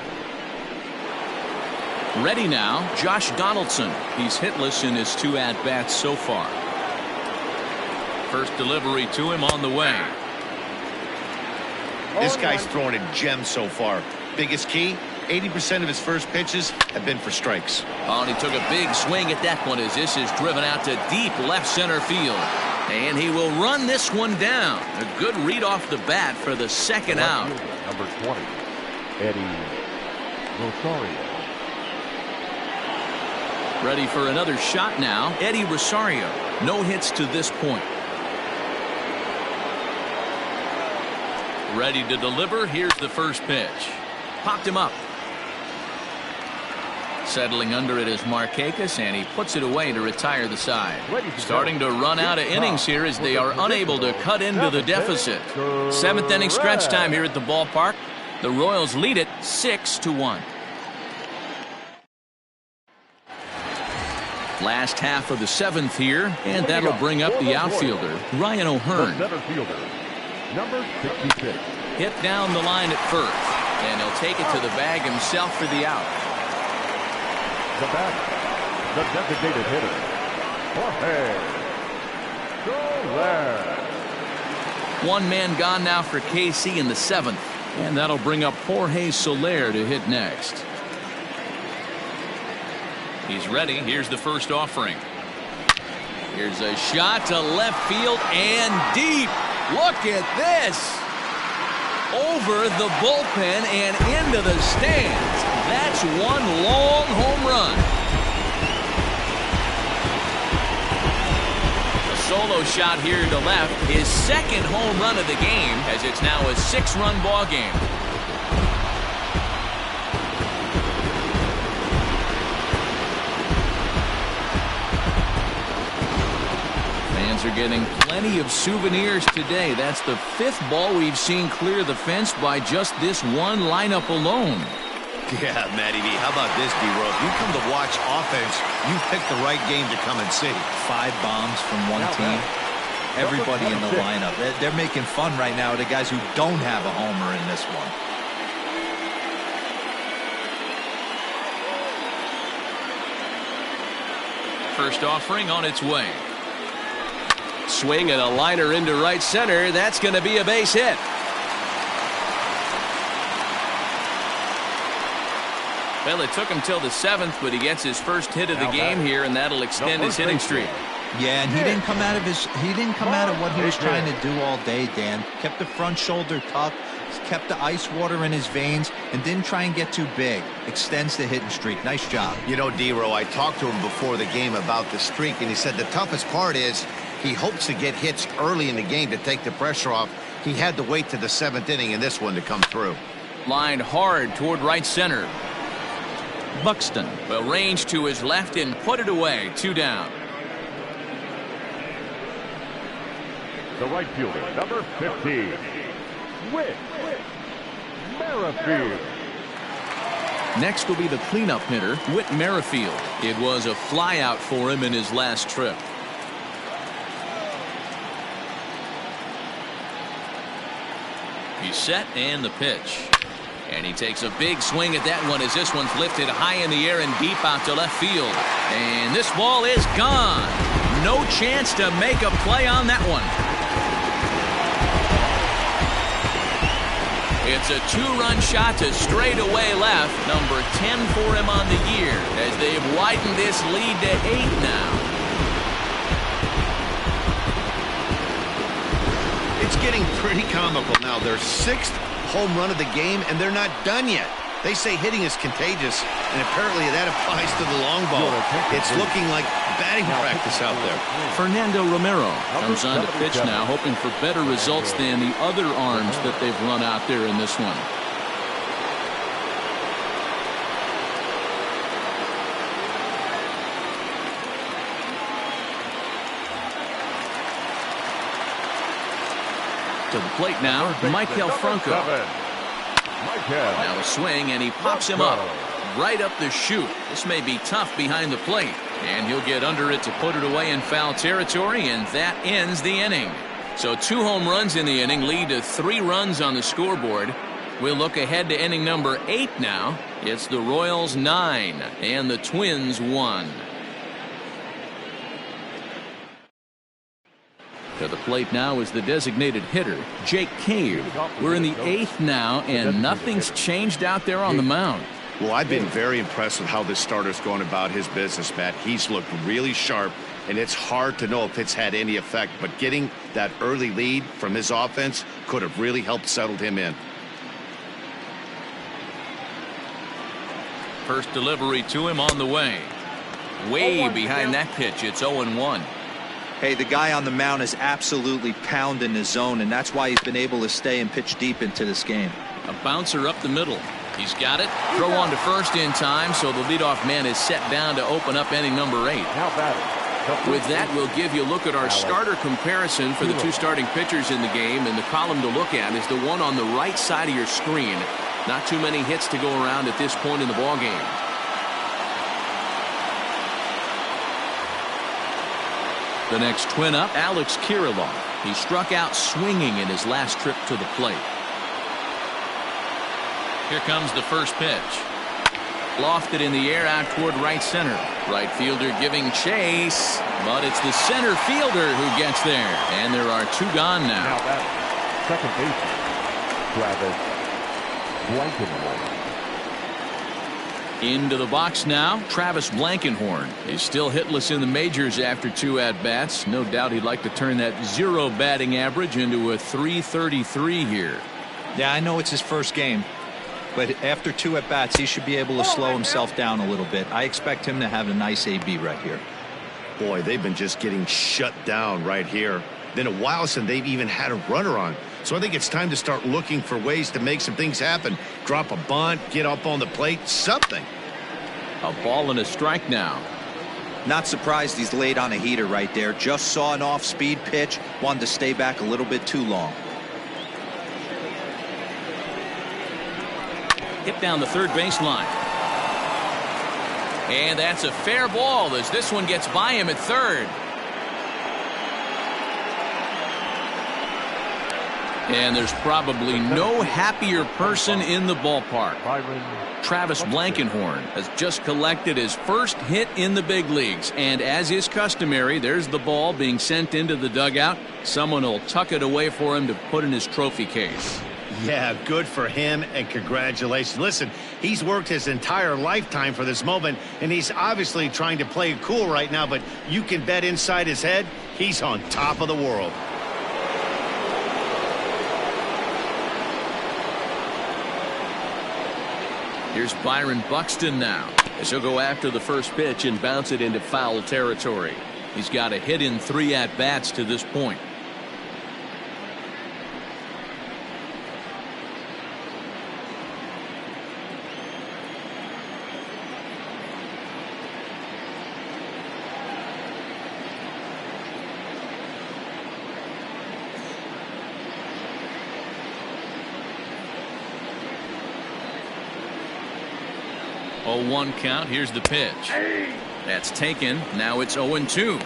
Ready now, Josh Donaldson. He's hitless in his 2 at-bats so far. First delivery to him on the way. This guy's throwing a gem so far. Biggest key, 80% of his first pitches have been for strikes. Oh, and he took a big swing at that one as this is driven out to deep left center field. And he will run this one down. A good read off the bat for the second out. Number 20, Eddie Rosario. Ready for another shot now, Eddie Rosario. No hits to this point. Ready to deliver. Here's the first pitch. Popped him up. Settling under it is Markakis, and he puts it away to retire the side. Starting to run out of innings here as they are unable to cut into the deficit. 7th inning stretch time here at the ballpark. The Royals lead it 6-1. Last half of the 7th here, and that'll bring up the outfielder, Ryan O'Hearn. Center fielder, number 66. Hit down the line at first, and he'll take it to the bag himself for the out. The batter, the designated hitter, Jorge Soler. One man gone now for KC in the 7th, and that'll bring up Jorge Soler to hit next. He's ready. Here's the first offering. Here's a shot to left field and deep. Look at this. Over the bullpen and into the stands. That's one long home run. A solo shot here to left. His second home run of the game, as it's now a 6-run ball game. Are getting plenty of souvenirs today. That's the 5th ball we've seen clear the fence by just this one lineup alone. Yeah, Matty V, how about this, D-Row? If you come to watch offense, you pick the right game to come and see. 5 bombs from one team. Everybody in the lineup. They're making fun right now of the guys who don't have a homer in this one. First offering on its way. Swing and a liner into right center. That's going to be a base hit. Well, it took him till the 7th, but he gets his first hit of the game here, and that'll extend his hitting streak. Yeah, and he didn't come out of what he was trying to do all day, Dan. Kept the front shoulder tucked, kept the ice water in his veins, and didn't try and get too big. Extends the hitting streak. Nice job. You know, D-Row, I talked to him before the game about the streak, and he said the toughest part is he hopes to get hits early in the game to take the pressure off. He had to wait to the 7th inning in this one to come through. Lined hard toward right center. Buxton will range to his left and put it away. 2 down. The right fielder, number 15, Whit Merrifield. Next will be the cleanup hitter, Whit Merrifield. It was a flyout for him in his last trip. He's set and the pitch. And he takes a big swing at that one as this one's lifted high in the air and deep out to left field. And this ball is gone. No chance to make a play on that one. It's a 2-run shot to straightaway left. Number 10 for him on the year as they've widened this lead to 8 now. It's getting pretty comical now. Their 6th home run of the game, and they're not done yet. They say hitting is contagious, and apparently that applies to the long ball. It's looking like batting practice out there. Fernando Romero comes on to pitch now, hoping for better results than the other arms that they've run out there in this one. To the plate now, Michael Franco. Now a swing, and he pops him up right up the chute. This may be tough behind the plate, and he'll get under it to put it away in foul territory, and that ends the inning. So 2 home runs in the inning lead to 3 runs on the scoreboard. We'll look ahead to inning number 8 now. It's the Royals 9 and the Twins 1. To the plate now is the designated hitter, Jake Cave. We're in the 8th now, and nothing's changed out there on the mound. Well, I've been very impressed with how this starter's going about his business, Matt. He's looked really sharp, and it's hard to know if it's had any effect, but getting that early lead from his offense could have really helped settle him in. First delivery to him on the way. Way behind that pitch, it's 0-1. Hey, the guy on the mound is absolutely pounding the zone, and that's why he's been able to stay and pitch deep into this game. A bouncer up the middle. He's got it. Throw on to first in time, so the leadoff man is set down to open up inning number 8. Now batting. With that, we'll give you a look at our starter comparison for the 2 starting pitchers in the game, and the column to look at is the one on the right side of your screen. Not too many hits to go around at this point in the ballgame. The next twin up, Alex Kirilloff. He struck out swinging in his last trip to the plate. Here comes the first pitch. Lofted in the air out toward right center. Right fielder giving chase, but it's the center fielder who gets there. And there are 2 gone now. Now batting. Second baseman, Travis Blankenhorn. Into the box now, Travis Blankenhorn. He's still hitless in the majors after 2 at-bats. No doubt he'd like to turn that 0 batting average into a .333 here. Yeah, I know it's his first game, but after 2 at-bats, he should be able to slow himself down a little bit. I expect him to have a nice AB right here. Boy, they've been just getting shut down right here. Been a while since they've even had a runner on. So I think it's time to start looking for ways to make some things happen. Drop a bunt, get up on the plate, something. A ball and a strike now. Not surprised he's laid on a heater right there. Just saw an off-speed pitch. Wanted to stay back a little bit too long. Hit down the third baseline. And that's a fair ball as this one gets by him at third. And there's probably no happier person in the ballpark. Travis Blankenhorn has just collected his first hit in the big leagues. And as is customary, there's the ball being sent into the dugout. Someone will tuck it away for him to put in his trophy case. Yeah, good for him, and congratulations. Listen, he's worked his entire lifetime for this moment, and he's obviously trying to play it cool right now, but you can bet inside his head, he's on top of the world. Here's Byron Buxton now, as he'll go after the first pitch and bounce it into foul territory. He's got a hit in 3 at-bats to this point. Oh, 1 count. Here's the pitch. That's taken. Now it's 0-2.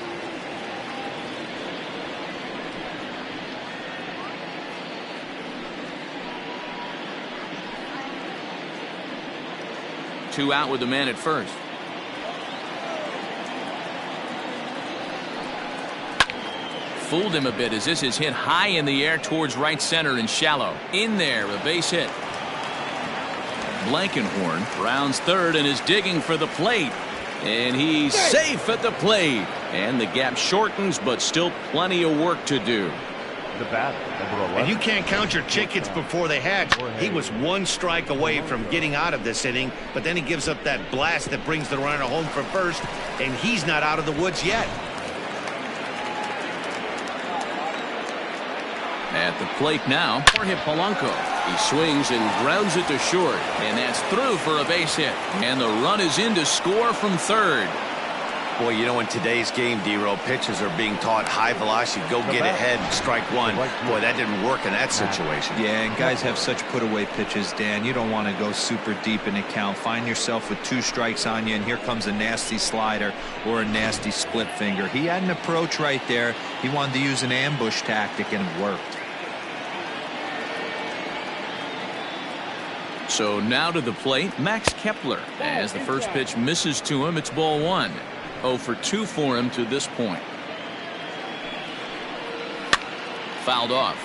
Two out with the man at first. Fooled him a bit as this is hit high in the air towards right center and shallow. In there, a base hit. Blankenhorn rounds third and is digging for the plate. And he's safe at the plate. And the gap shortens, but still plenty of work to do. The bat, number 11. And you can't count your chickens before they hatch. He was 1 strike away from getting out of this inning, but then he gives up that blast that brings the runner home for first, and he's not out of the woods yet. At the plate now, Jorge Polanco. He swings and grounds it to short, and that's through for a base hit. And the run is in to score from third. Boy, you know, in today's game, D-Row, pitchers are being taught high velocity, go get ahead, strike one. Boy, that didn't work in that situation. Yeah, and guys have such put-away pitches, Dan. You don't want to go super deep in the count. Find yourself with 2 strikes on you, and here comes a nasty slider or a nasty split finger. He had an approach right there. He wanted to use an ambush tactic, and it worked. So now to the plate, Max Kepler. As the first pitch misses to him, it's ball 1. 0 for 2 for him to this point. Fouled off.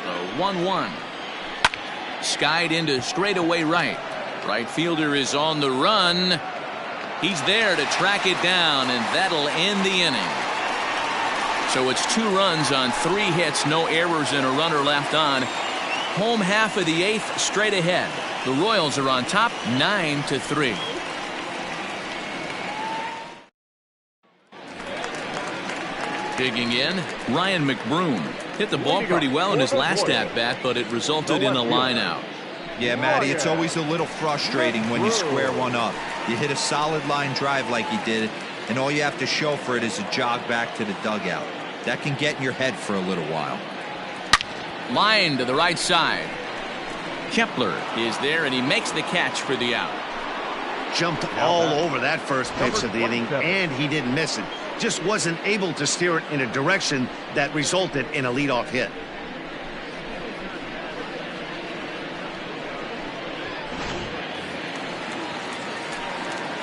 The 1-1. Skied into straightaway right. Right fielder is on the run. He's there to track it down, and that'll end the inning. So it's 2 runs on 3 hits, no errors, and a runner left on. Home half of the 8th straight ahead. The Royals are on top 9-3. Digging in, Ryan McBroom. Hit the ball pretty well in his last at-bat, but it resulted in a line out. Yeah, Matty, it's always a little frustrating when you square one up. You hit a solid line drive like you did, and all you have to show for it is a jog back to the dugout. That can get in your head for a little while. Line to the right side. Kepler is there, and he makes the catch for the out. Jumped all over that first pitch of the inning, and he didn't miss it. Just wasn't able to steer it in a direction that resulted in a leadoff hit.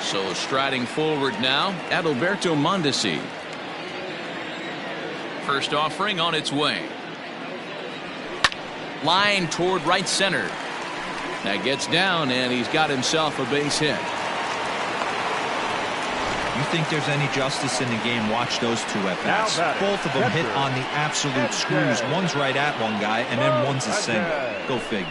So striding forward now, Adalberto Mondesi. First offering on its way. Line toward right center. That gets down, and he's got himself a base hit. You think there's any justice in the game, watch those two at-bats. Both of them hit on the absolute screws. One's right at one guy, and then one's a single. Go figure.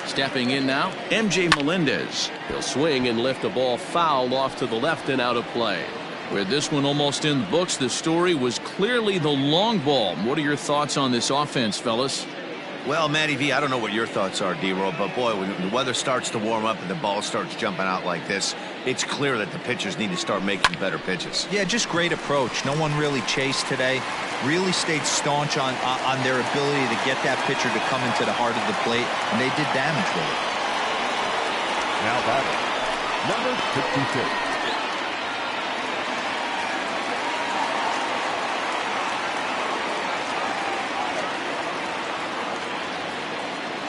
Stepping in now, MJ Melendez. He'll swing and lift the ball foul off to the left and out of play. With this one almost in the books, the story was clearly the long ball. What are your thoughts on this offense, fellas? Well, Matty V, I don't know what your thoughts are, D-Roll, but boy, when the weather starts to warm up and the ball starts jumping out like this, it's clear that the pitchers need to start making better pitches. Yeah, just great approach. No one really chased today. Really stayed staunch on their ability to get that pitcher to come into the heart of the plate, and they did damage with it. Now batting, number 66.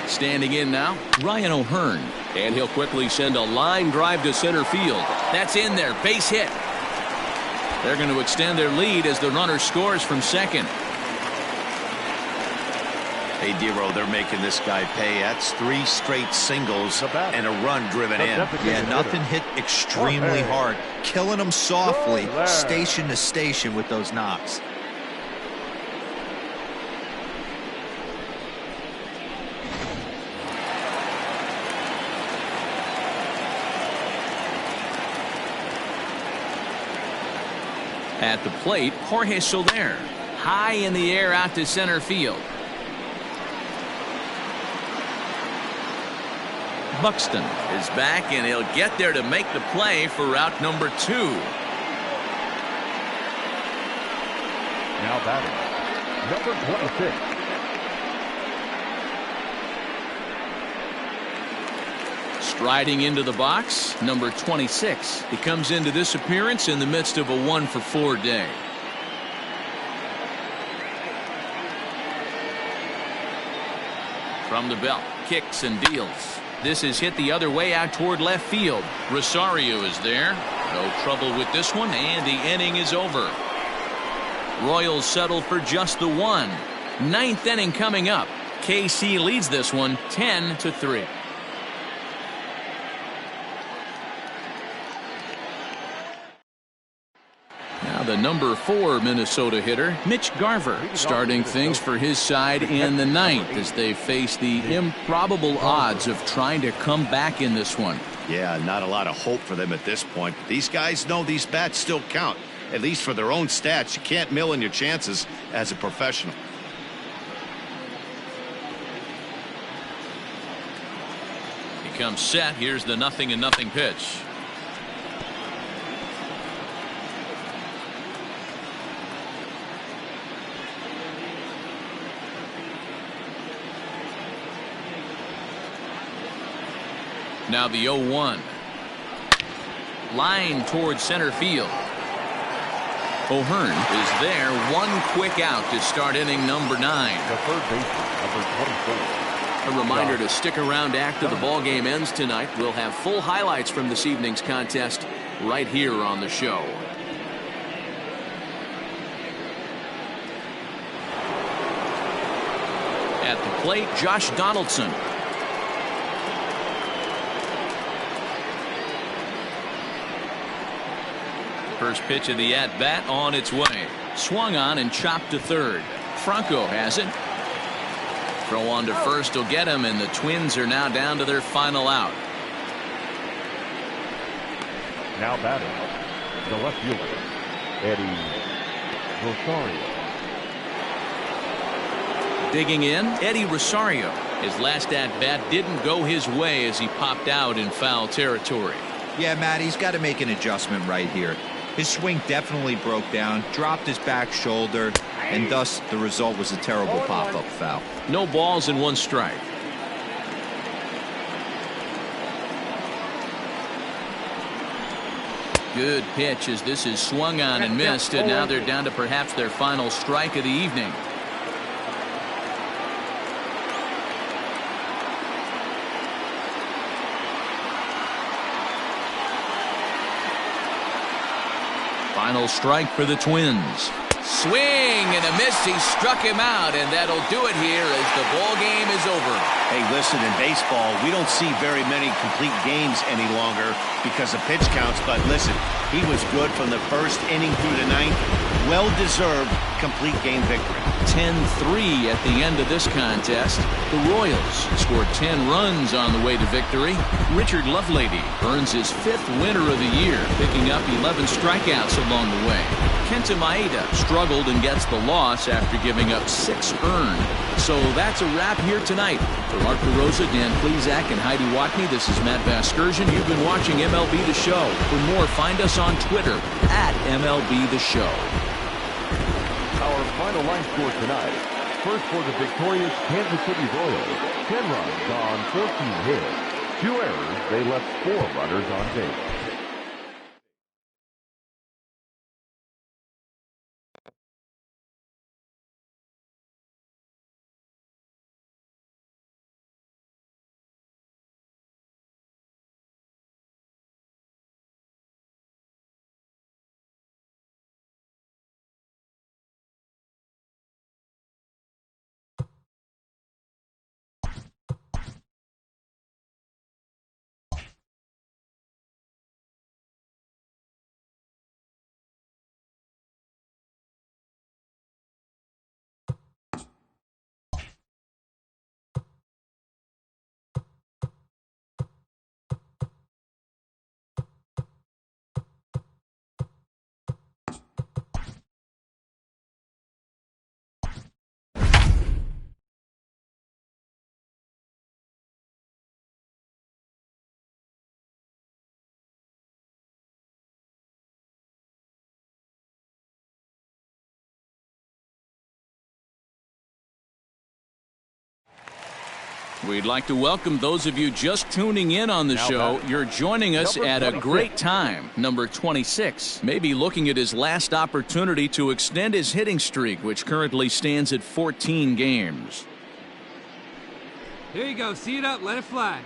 Standing in now, Ryan O'Hearn. And he'll quickly send a line drive to center field. That's in there, base hit. They're going to extend their lead as the runner scores from second. Hey, D-Roll, they're making this guy pay. That's 3 straight singles and a run driven in. Yeah, nothing hit extremely hard. Killing them softly, station to station with those knocks. At the plate, Jorge Soler. High in the air out to center field. Buxton is back, and he'll get there to make the play for route number 2. Now batting, number 26. Striding into the box, number 26. He comes into this appearance in the midst of a 1-for-4 day. From the belt, kicks and deals. This is hit the other way out toward left field. Rosario is there. No trouble with this one, and the inning is over. Royals settle for just the 1. 9th inning coming up. KC leads this one 10-3. Now the number 4 Minnesota hitter, Mitch Garver, starting things for his side in the 9th as they face the improbable odds of trying to come back in this one. Yeah, not a lot of hope for them at this point. These guys know these bats still count, at least for their own stats. You can't mill in your chances as a professional. He comes set. Here's the 0-0 pitch. Now the 0-1. Line towards center field. O'Hearn is there. 1 quick out to start inning number 9. The third baseman, number 24. A reminder to stick around after the ball game ends tonight. We'll have full highlights from this evening's contest right here on the show. At the plate, Josh Donaldson. First pitch of the at-bat on its way. Swung on and chopped to third. Franco has it. Throw on to first will get him, and the Twins are now down to their final out. Now batting, the left fielder, Eddie Rosario. Digging in, Eddie Rosario. His last at-bat didn't go his way as he popped out in foul territory. Yeah, Matt, he's got to make an adjustment right here. His swing definitely broke down, dropped his back shoulder, and thus the result was a terrible pop-up foul. No balls and 1 strike. Good pitch as this is swung on and missed, and now they're down to perhaps their final strike of the evening. Final strike for the Twins. Swing and a miss. He struck him out, and that'll do it here as the ball game is over. Hey, listen, in baseball, we don't see very many complete games any longer because of pitch counts, but listen, he was good from the first inning through the 9th. Well-deserved complete game victory. 10-3 at the end of this contest. The Royals scored 10 runs on the way to victory. Richard Lovelady earns his 5th winner of the year, picking up 11 strikeouts along the way. Kenta Maeda struggled and gets the loss after giving up 6 earned. So that's a wrap here tonight. For Mark DeRosa, Dan Plesac, and Heidi Watney, this is Matt Vasgersian. You've been watching MLB The Show. For more, find us on Twitter at MLB The Show. Our final line score tonight. First for the victorious Kansas City Royals. 10 runs on 14 hits. 2 errors. They left 4 runners on base. We'd like to welcome those of you just tuning in on the show. You're joining us at a great time. Number 26 may be looking at his last opportunity to extend his hitting streak, which currently stands at 14 games. Here you go. See it up. Let it fly.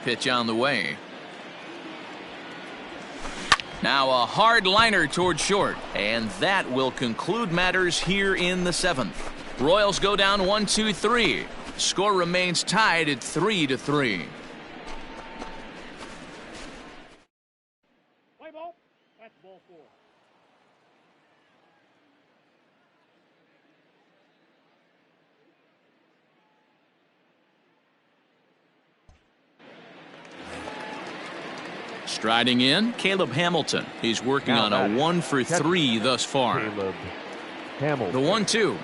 Pitch on the way. Now a hard liner toward short, and that will conclude matters here in the 7th. Royals go down 1-2-3. Score remains tied at 3-3. Play ball. That's ball 4. Striding in, Caleb Hamilton. He's working on a 1-for-3 thus far. Caleb Hamilton. The 1-2.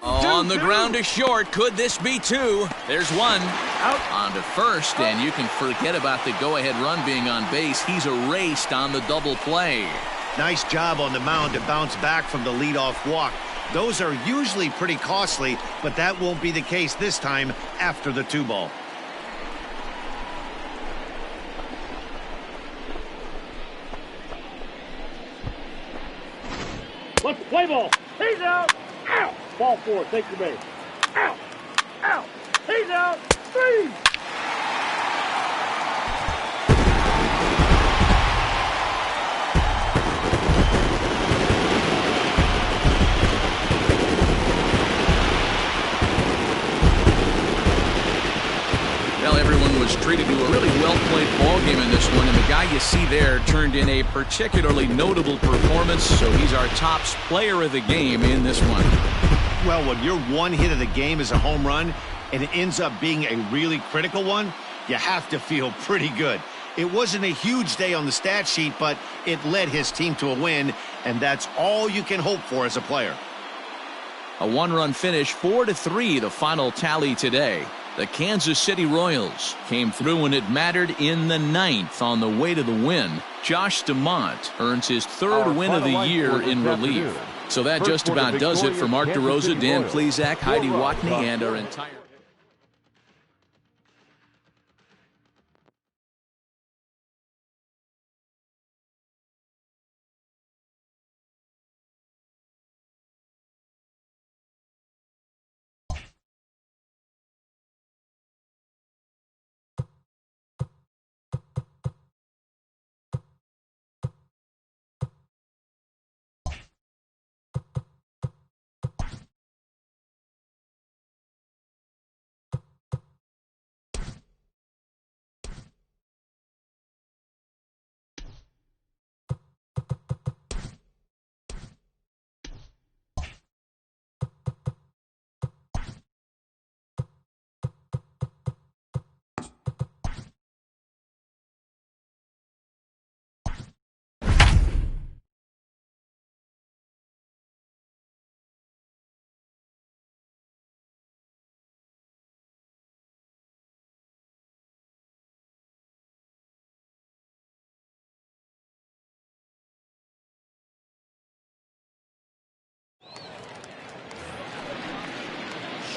On the ground to short. Could this be 2? There's 1. Out. On to first, and you can forget about the go-ahead run being on base. He's erased on the double play. Nice job on the mound to bounce back from the leadoff walk. Those are usually pretty costly, but that won't be the case this time after the 2-ball. Let's play ball. He's out. Out. Ball 4. Take your base. Out. Out. He's out. 3. Well, everyone team was treated to a really well-played ball game in this one, and the guy you see there turned in a particularly notable performance, so he's our top player of the game in this one. Well, when your one hit of the game is a home run and it ends up being a really critical one, you have to feel pretty good. It wasn't a huge day on the stat sheet, but it led his team to a win, and that's all you can hope for as a player. A one-run finish, 4-3, the final tally today. The Kansas City Royals came through when it mattered in the ninth on the way to the win. Josh DeMont earns his third win of the year in relief. So that just about does it for Mark DeRosa, Dan Plesac, Heidi Watney, and our entire...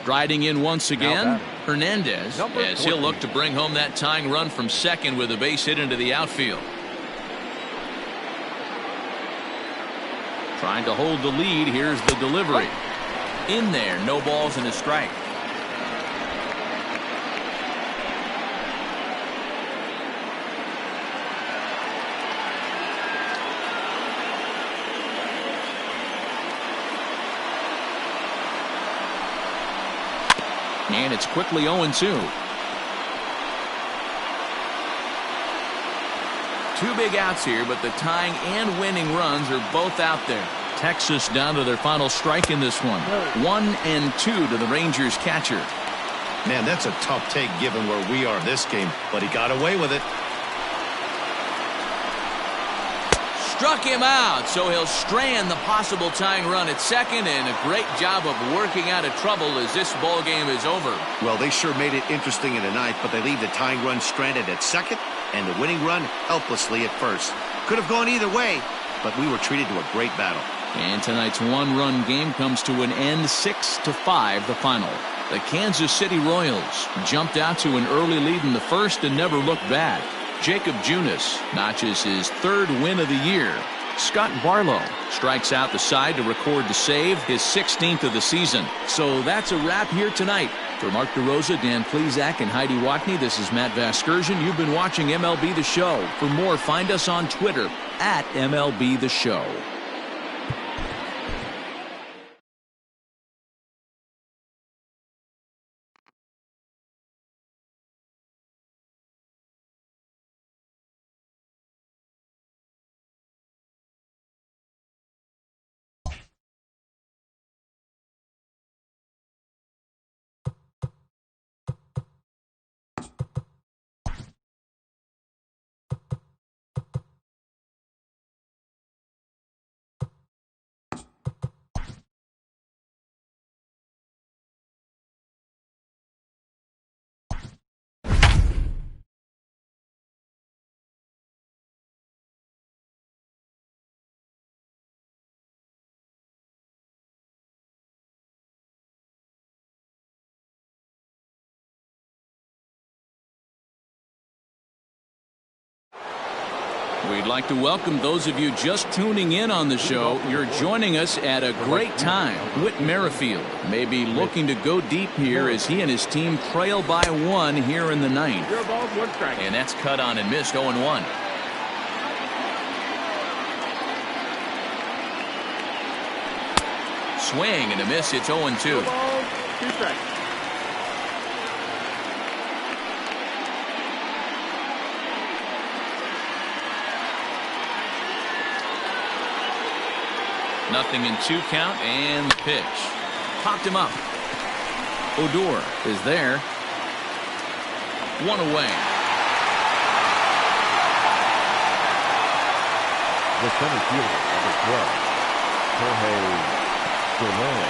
Striding in once again, Hernandez, as he'll look to bring home that tying run from second with a base hit into the outfield. Trying to hold the lead. Here's the delivery. In there, no balls and a strike. And it's quickly 0-2. Two big outs here, but the tying and winning runs are both out there. Texas down to their final strike in this one. 1-2 to the Rangers catcher. Man, that's a tough take given where we are this game, but he got away with it. Struck him out, so he'll strand the possible tying run at second, and a great job of working out of trouble as this ball game is over. Well, they sure made it interesting in the ninth, but they leave the tying run stranded at second and the winning run helplessly at first. Could have gone either way, but we were treated to a great battle. And tonight's one-run game comes to an end, 6-5 the final. The Kansas City Royals jumped out to an early lead in the first and never looked back. Jacob Junis notches his third win of the year. Scott Barlow strikes out the side to record the save, his 16th of the season. So that's a wrap here tonight. For Mark DeRosa, Dan Plesac, and Heidi Watney, this is Matt Vasgersian. You've been watching MLB The Show. For more, find us on Twitter at MLB The Show. We'd like to welcome those of you just tuning in on the show. You're joining us at a great time. Whit Merrifield may be looking to go deep here as he and his team trail by one here in the ninth. And that's cut on and missed, 0-1. Swing and a miss, it's 0-2. 0-2 count, and the pitch. Popped him up. Odor is there. 1 away. The center fielder, number 12, Jorge Soler.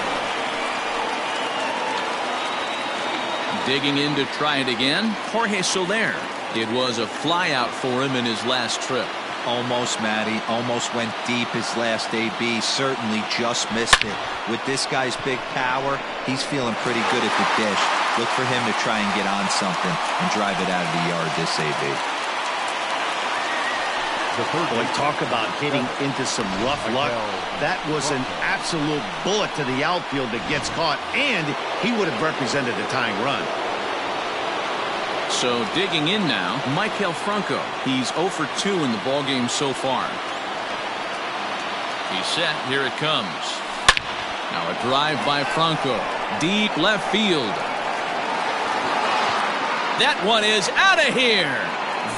Digging in to try it again, Jorge Soler. It was a flyout for him in his last trip. Almost, Matty. Almost went deep his last AB. Certainly just missed it. With this guy's big power, he's feeling pretty good at the dish. Look for him to try and get on something and drive it out of the yard this AB. Boy, talk about hitting into some rough luck. That was an absolute bullet to the outfield that gets caught, and he would have represented a tying run. So digging in now, Maikel Franco. He's 0 for 2 in the ballgame so far. He's set. Here it comes. Now a drive by Franco. Deep left field. That one is out of here.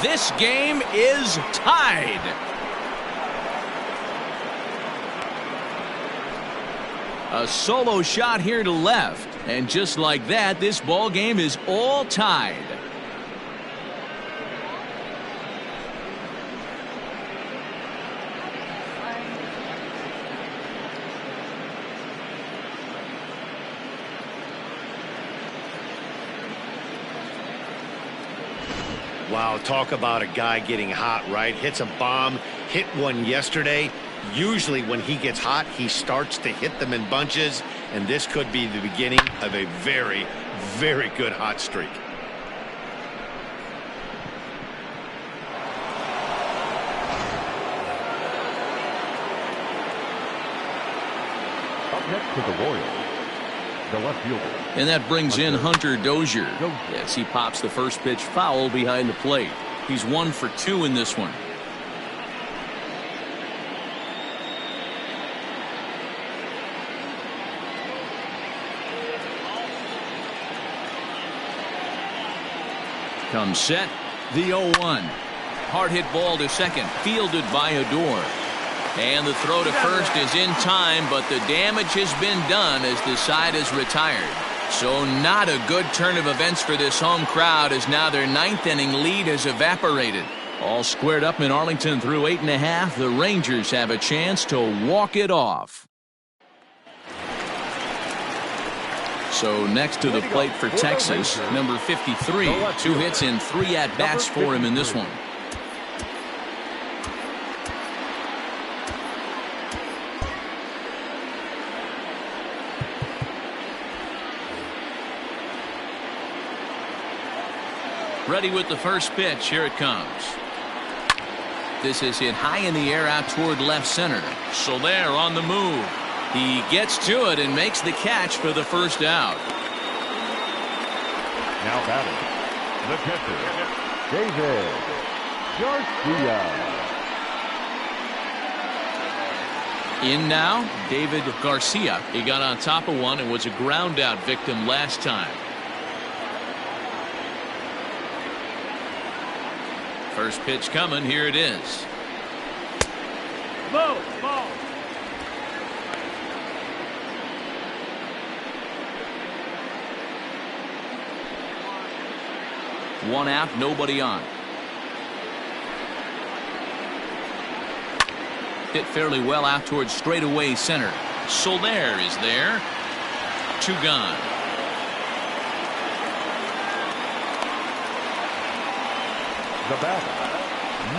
This game is tied. A solo shot here to left. And just like that, this ball game is all tied. Wow, talk about a guy getting hot, right? Hits a bomb, hit one yesterday. Usually when he gets hot, he starts to hit them in bunches, and this could be the beginning of a very, very good hot streak. Up next to the Royals, the left fielder. And that brings in Hunter Dozier. Yes, he pops the first pitch foul behind the plate. He's 1 for 2 in this one. Comes set. The 0-1. Hard hit ball to second. Fielded by Odor. And the throw to first is in time, but the damage has been done as the side is retired. So not a good turn of events for this home crowd, as now their 9th inning lead has evaporated. All squared up in Arlington through 8.5. The Rangers have a chance to walk it off. So next to the plate for Texas, number 53. 2 hits and 3 at-bats for him in this one. Ready with the first pitch. Here it comes. This is hit high in the air out toward left center. Soler on the move. He gets to it and makes the catch for the first out. Now batting, the catcher, David Garcia. In now, David Garcia. He got on top of one and was a ground out victim last time. First pitch coming. Here it is. Ball. 1 out, nobody on. Hit fairly well out towards straightaway center. Soler is there. 2 gone. The batter,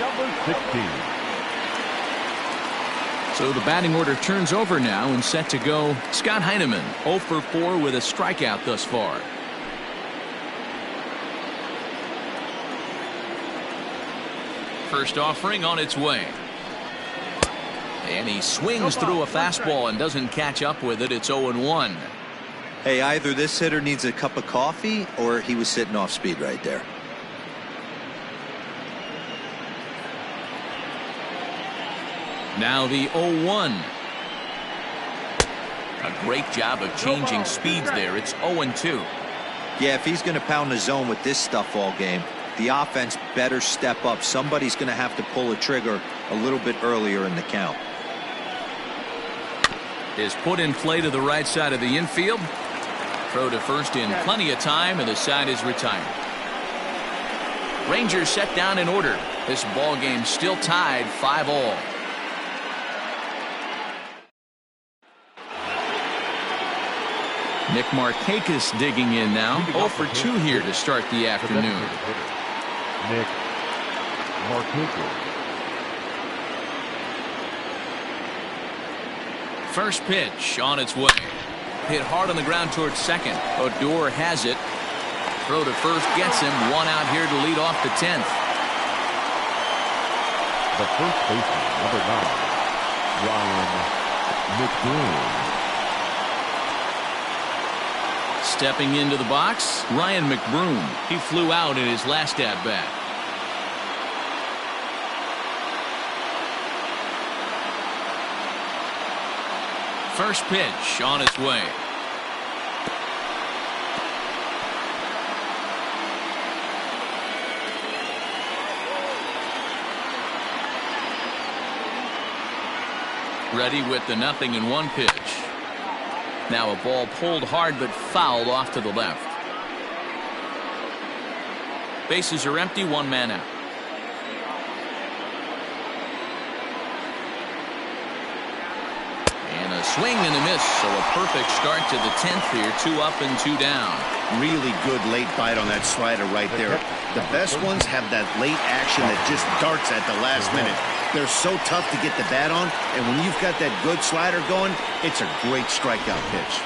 number 16. So the batting order turns over now and set to go. Scott Heineman, 0 for 4 with a strikeout thus far. First offering on its way. And he swings through a fastball and doesn't catch up with it. It's 0-1. Hey, either this hitter needs a cup of coffee or he was sitting off speed right there. Now the 0-1. A great job of changing speeds there. It's 0-2. Yeah, if he's going to pound the zone with this stuff all game, the offense better step up. Somebody's going to have to pull a trigger a little bit earlier in the count. is put in play to the right side of the infield. Throw to first in plenty of time, and the side is retired. Rangers set down in order. This ball game still tied 5-all. Nick Markakis digging in now. 0 for 2 here to start the afternoon. Nick Markakis. First pitch on its way. Hit hard on the ground towards second. Odor has it. Throw to first gets him. One out here to lead off the 10th. The first baseman, number 9, Ryan McBroom. Stepping into the box, Ryan McBroom. He flew out in his last at-bat. First pitch on its way. Ready with the 0-1 pitch. Now a ball pulled hard but fouled off to the left. Bases are empty, 1 man out. And a swing and a miss, so a perfect start to the 10th here. 2 up and 2 down. Really good late bite on that slider right there. The best ones have that late action that just darts at the last minute. They're so tough to get the bat on, and when you've got that good slider going, it's a great strikeout pitch.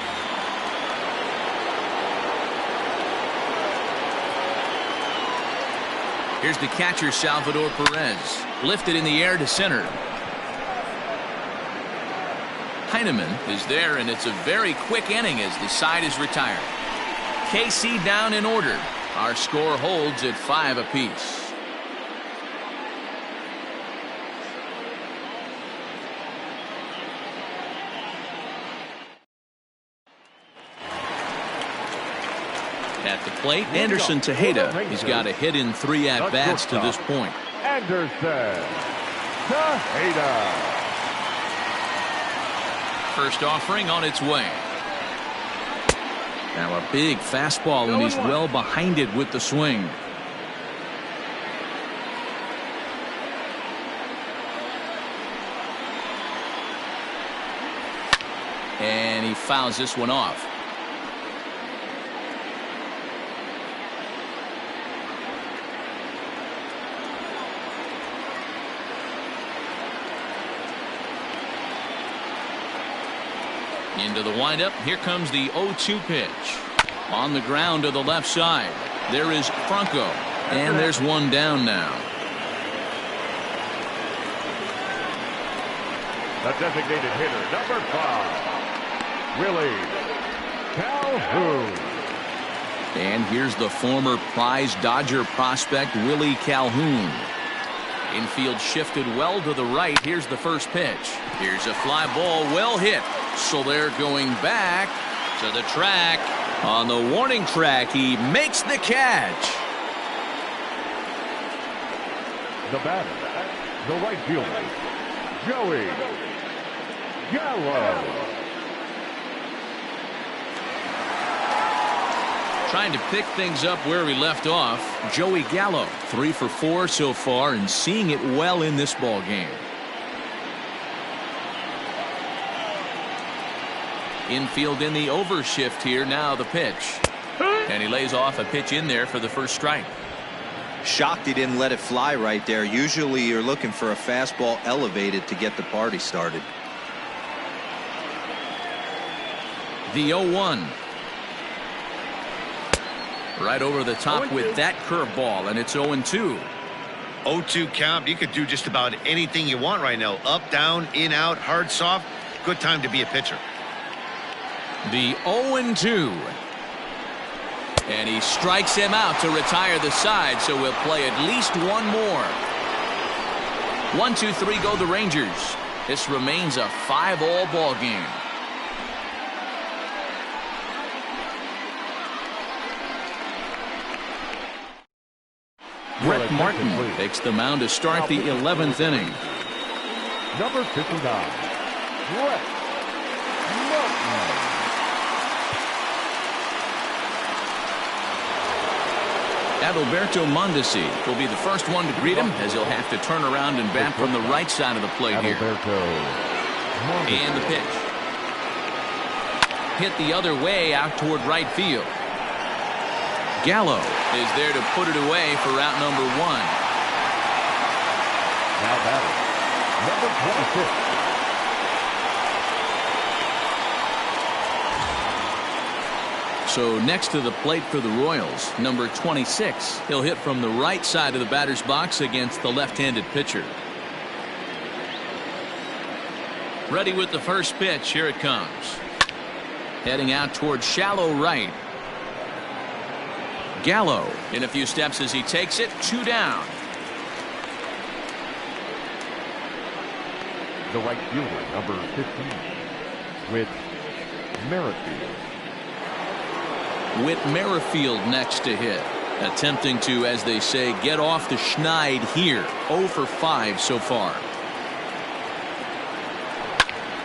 Here's the catcher, Salvador Perez. Lifted in the air to center. Heineman is there, and it's a very quick inning as the side is retired. KC down in order. Our score holds at 5 apiece. At the plate, Anderson Tejeda. He's got a hit in 3 at-bats to this point. Anderson Tejeda. First offering on its way. Now a big fastball, and he's well behind it with the swing. And he fouls this one off. Into the windup. Here comes the 0-2 pitch. On the ground to the left side. There is Franco. And there's one down now. The designated hitter, number 5, Willie Calhoun. And here's the former prize Dodger prospect, Willie Calhoun. Infield shifted well to the right. Here's the first pitch. Here's a fly ball, well hit. So they're going back to the track. On the warning track, he makes the catch. The batter, the right fielder, Joey Gallo. Trying to pick things up where we left off. Joey Gallo, 3 for 4 so far, and seeing it well in this ball game. Infield in the overshift here. Now the pitch. And he lays off a pitch in there for the first strike. Shocked he didn't let it fly right there. Usually you're looking for a fastball elevated to get the party started. The 0-1. Right over the top with that curveball, and it's 0-2. 0-2 count. You could do just about anything you want right now. Up, down, in, out, hard, soft. Good time to be a pitcher. The 0-2. And he strikes him out to retire the side, so we'll play at least one more. 1, 2, 3 go the Rangers. This remains a 5-all ball game. Brett Martin takes the mound to start the 11th inning. Number 59, Brett Adalberto Mondesi will be the first one to greet him, as he'll have to turn around and bat from the right side of the plate here. And the pitch. Hit the other way out toward right field. Gallo is there to put it away for out number 1. Now batting, number 26. So next to the plate for the Royals, number 26. He'll hit from the right side of the batter's box against the left-handed pitcher. Ready with the first pitch. Here it comes. Heading out towards shallow right. Gallo in a few steps as he takes it. 2 down. The right fielder, number 15, with Merrifield. Whit Merrifield next to hit. Attempting to, as they say, get off the schneid here. 0 for 5 so far.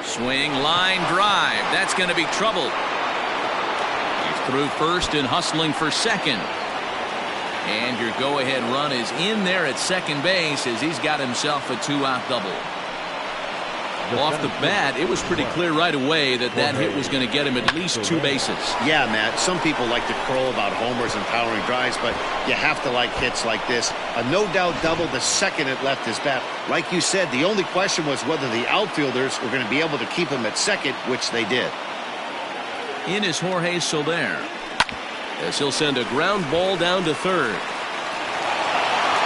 Swing, line drive. That's going to be trouble. He's through first and hustling for second. And your go-ahead run is in there at second base as he's got himself a 2-out double. Off the bat, it was pretty clear right away that that hit was going to get him at least 2 bases. Yeah, Matt, some people like to crow about homers and powering drives, but you have to like hits like this. A no-doubt double the second it left his bat. Like you said, the only question was whether the outfielders were going to be able to keep him at second, which they did. In is Jorge Soler, as he'll send a ground ball down to third.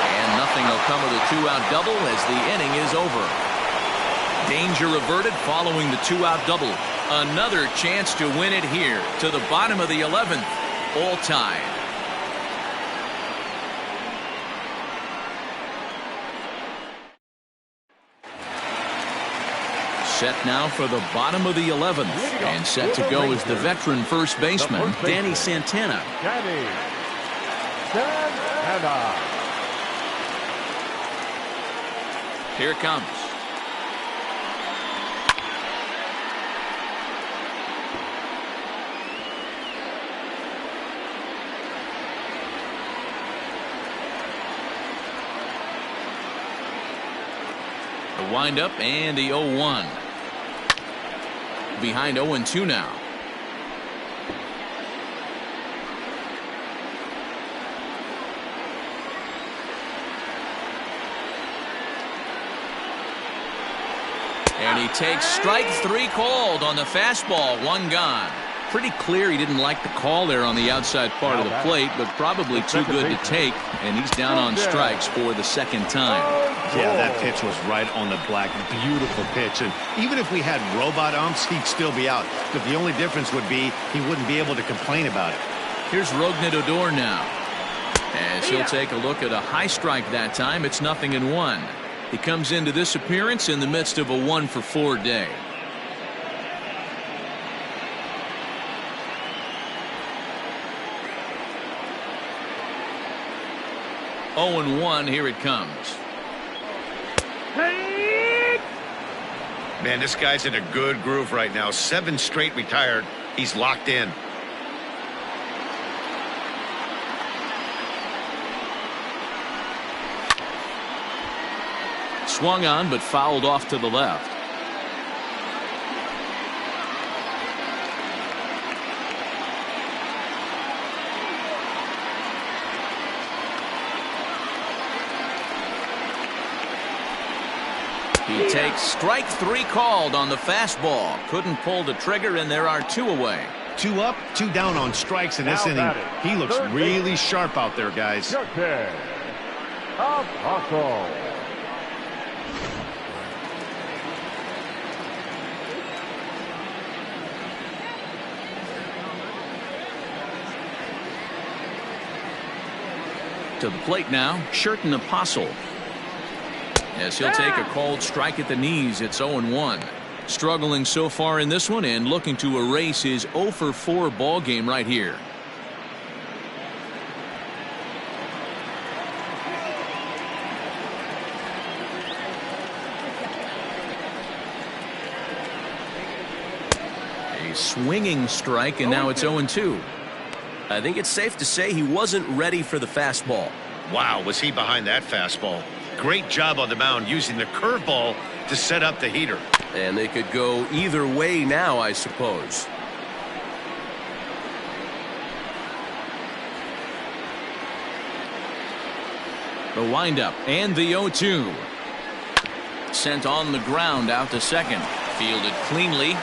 And nothing will come of the 2-out double as the inning is over. Danger averted following the 2-out double. Another chance to win it here to the bottom of the 11th. All tied. Set now for the bottom of the 11th. And set to go is the veteran first baseman, Danny Santana. Danny Santana. Here it comes. The windup and the 0-1. Behind 0-2 now. And he takes strike 3 called on the fastball. 1 gone. Pretty clear he didn't like the call there on the outside part of the plate, but probably too good to take, and he's down on strikes for the second time. Yeah, that pitch was right on the black. Beautiful pitch. And even if we had robot umps, he'd still be out. But the only difference would be he wouldn't be able to complain about it. Here's Rougned Odor now. As he'll take a look at a high strike that time. It's 0-1. He comes into this appearance in the midst of a 1-for-4 day. 0-1. Here it comes. Man, this guy's in a good groove right now. 7 straight retired. He's locked in. Swung on, but fouled off to the left. He takes strike 3 called on the fastball. Couldn't pull the trigger, and there are 2 away. 2 up, 2 down on strikes in this inning. He looks really sharp out there, guys. To the plate now, Sherten Apostle. As he'll take a called strike at the knees, it's 0-1. Struggling so far in this one and looking to erase his 0-for-4 ball game right here. A swinging strike, and now it's 0-2. I think it's safe to say he wasn't ready for the fastball. Wow, was he behind that fastball. Great job on the mound using the curveball to set up the heater. And they could go either way now, I suppose. The windup and the 0-2. Sent on the ground out to second. Fielded cleanly.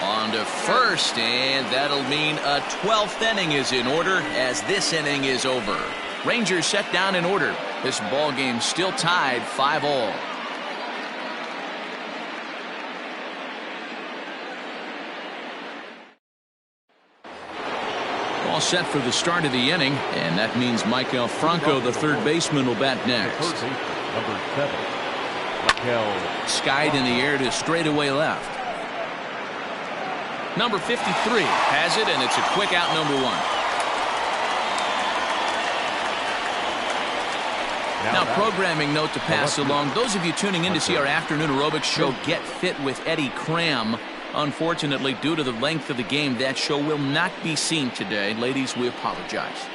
On to first, and that'll mean a 12th inning is in order as this inning is over. Rangers set down in order. This ball game still tied 5-all. All set for the start of the inning, and that means Maikel Franco, the third baseman, will bat next. Number 7, Maikel. Skied in the air to straightaway left. Number 53 has it, and it's a quick out, number 1. Now programming note to pass along. Those of you tuning in to see our afternoon aerobics show Get Fit with Eddie Cram. Unfortunately, due to the length of the game, that show will not be seen today. Ladies, we apologize.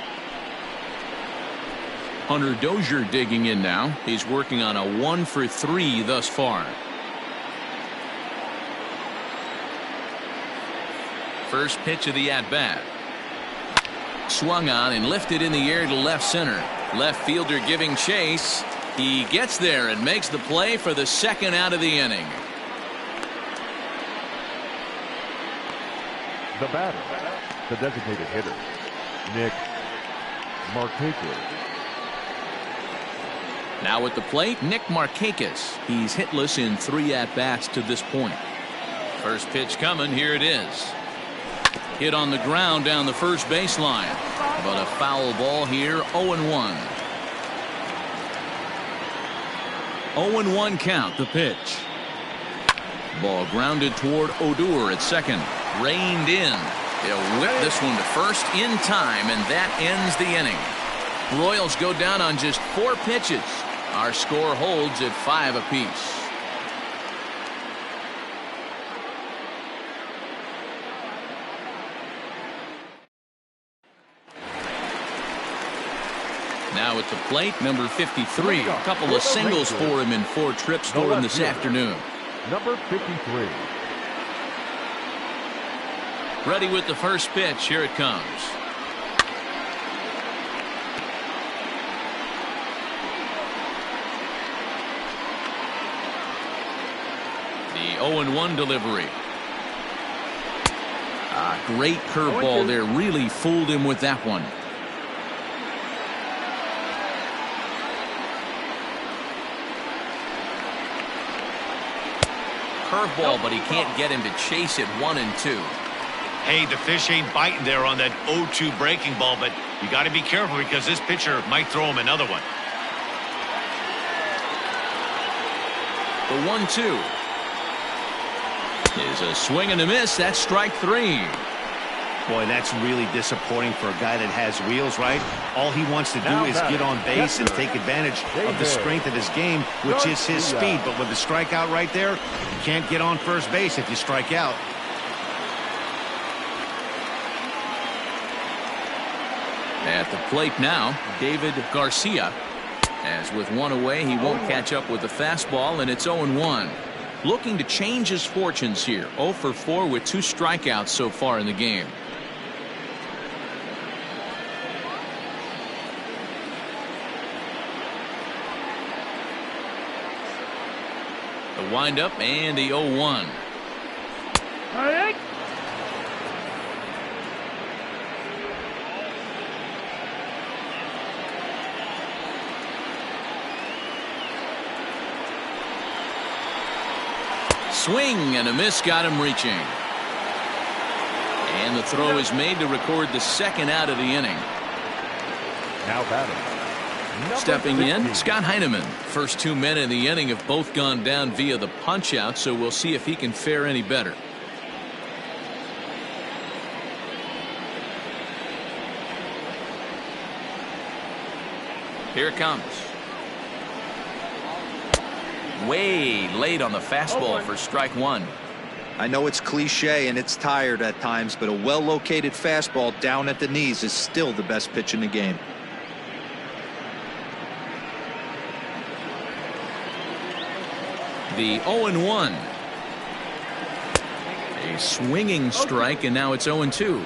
Hunter Dozier digging in now. He's working on a 1-for-3 thus far. First pitch of the at-bat. Swung on and lifted in the air to left center. Left fielder giving chase. He gets there and makes the play for the second out of the inning. The batter, the designated hitter, Nick Markakis. Now at the plate, Nick Markakis. He's hitless in 3 at-bats to this point. First pitch coming. Here it is. Hit on the ground down the first baseline. But a foul ball here, 0-1. 0-1 count, the pitch. Ball grounded toward Odor at second. Reined in. He'll whip this one to first in time, and that ends the inning. Royals go down on just 4 pitches. Our score holds at 5 apiece. Now at the plate, number 53. A couple of singles for him in 4 trips for him this afternoon. Number 53. Ready with the first pitch. Here it comes. The 0-1 delivery. Great curveball there. Really fooled him with that one. Curveball, but he can't get him to chase it 1 and 2. Hey, the fish ain't biting there on that 0-2 breaking ball, but you got to be careful because this pitcher might throw him another one. The 1-2 is a swing and a miss. That's strike 3. Boy, that's really disappointing for a guy that has wheels, right? All he wants to do is get on base and take advantage of the strength of his game, which is his speed. But with the strikeout right there, you can't get on first base if you strike out. At the plate now, David Garcia. As with 1 away, he won't catch up with the fastball, and it's 0-1. Looking to change his fortunes here. 0 for 4 with 2 strikeouts so far in the game. The windup and the 0-1. Swing and a miss got him reaching. And the throw is made to record the second out of the inning. Now batting. Stepping in, Scott Heineman. First 2 men in the inning have both gone down via the punch out, so we'll see if he can fare any better. Here it comes. Way late on the fastball for strike 1. I know it's cliche and it's tired at times, but a well-located fastball down at the knees is still the best pitch in the game. The 0-1. A swinging strike, and now it's 0-2.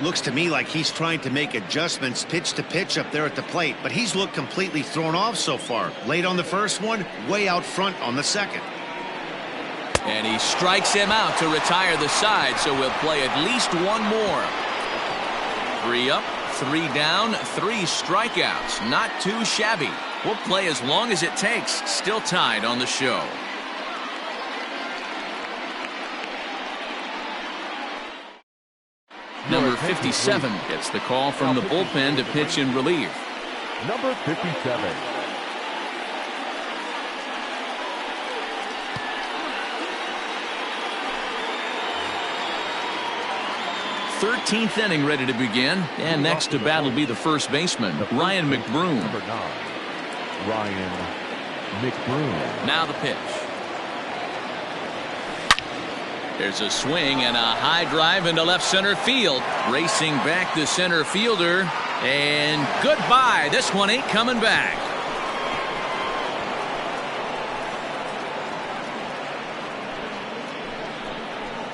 Looks to me like he's trying to make adjustments pitch to pitch up there at the plate, but he's looked completely thrown off so far. Late on the first one, way out front on the second. And he strikes him out to retire the side, so we'll play at least one more. 3 up, 3 down, 3 strikeouts. Not too shabby. We'll play as long as it takes. Still tied on the show. Number 57 gets the call from the bullpen to pitch in relief. Number 57. 13th inning ready to begin, and next to bat will be the first baseman, Ryan McBroom. Number 9, Ryan McBroom. Now the pitch. There's a swing and a high drive into left center field. Racing back the center fielder, and goodbye. This one ain't coming back.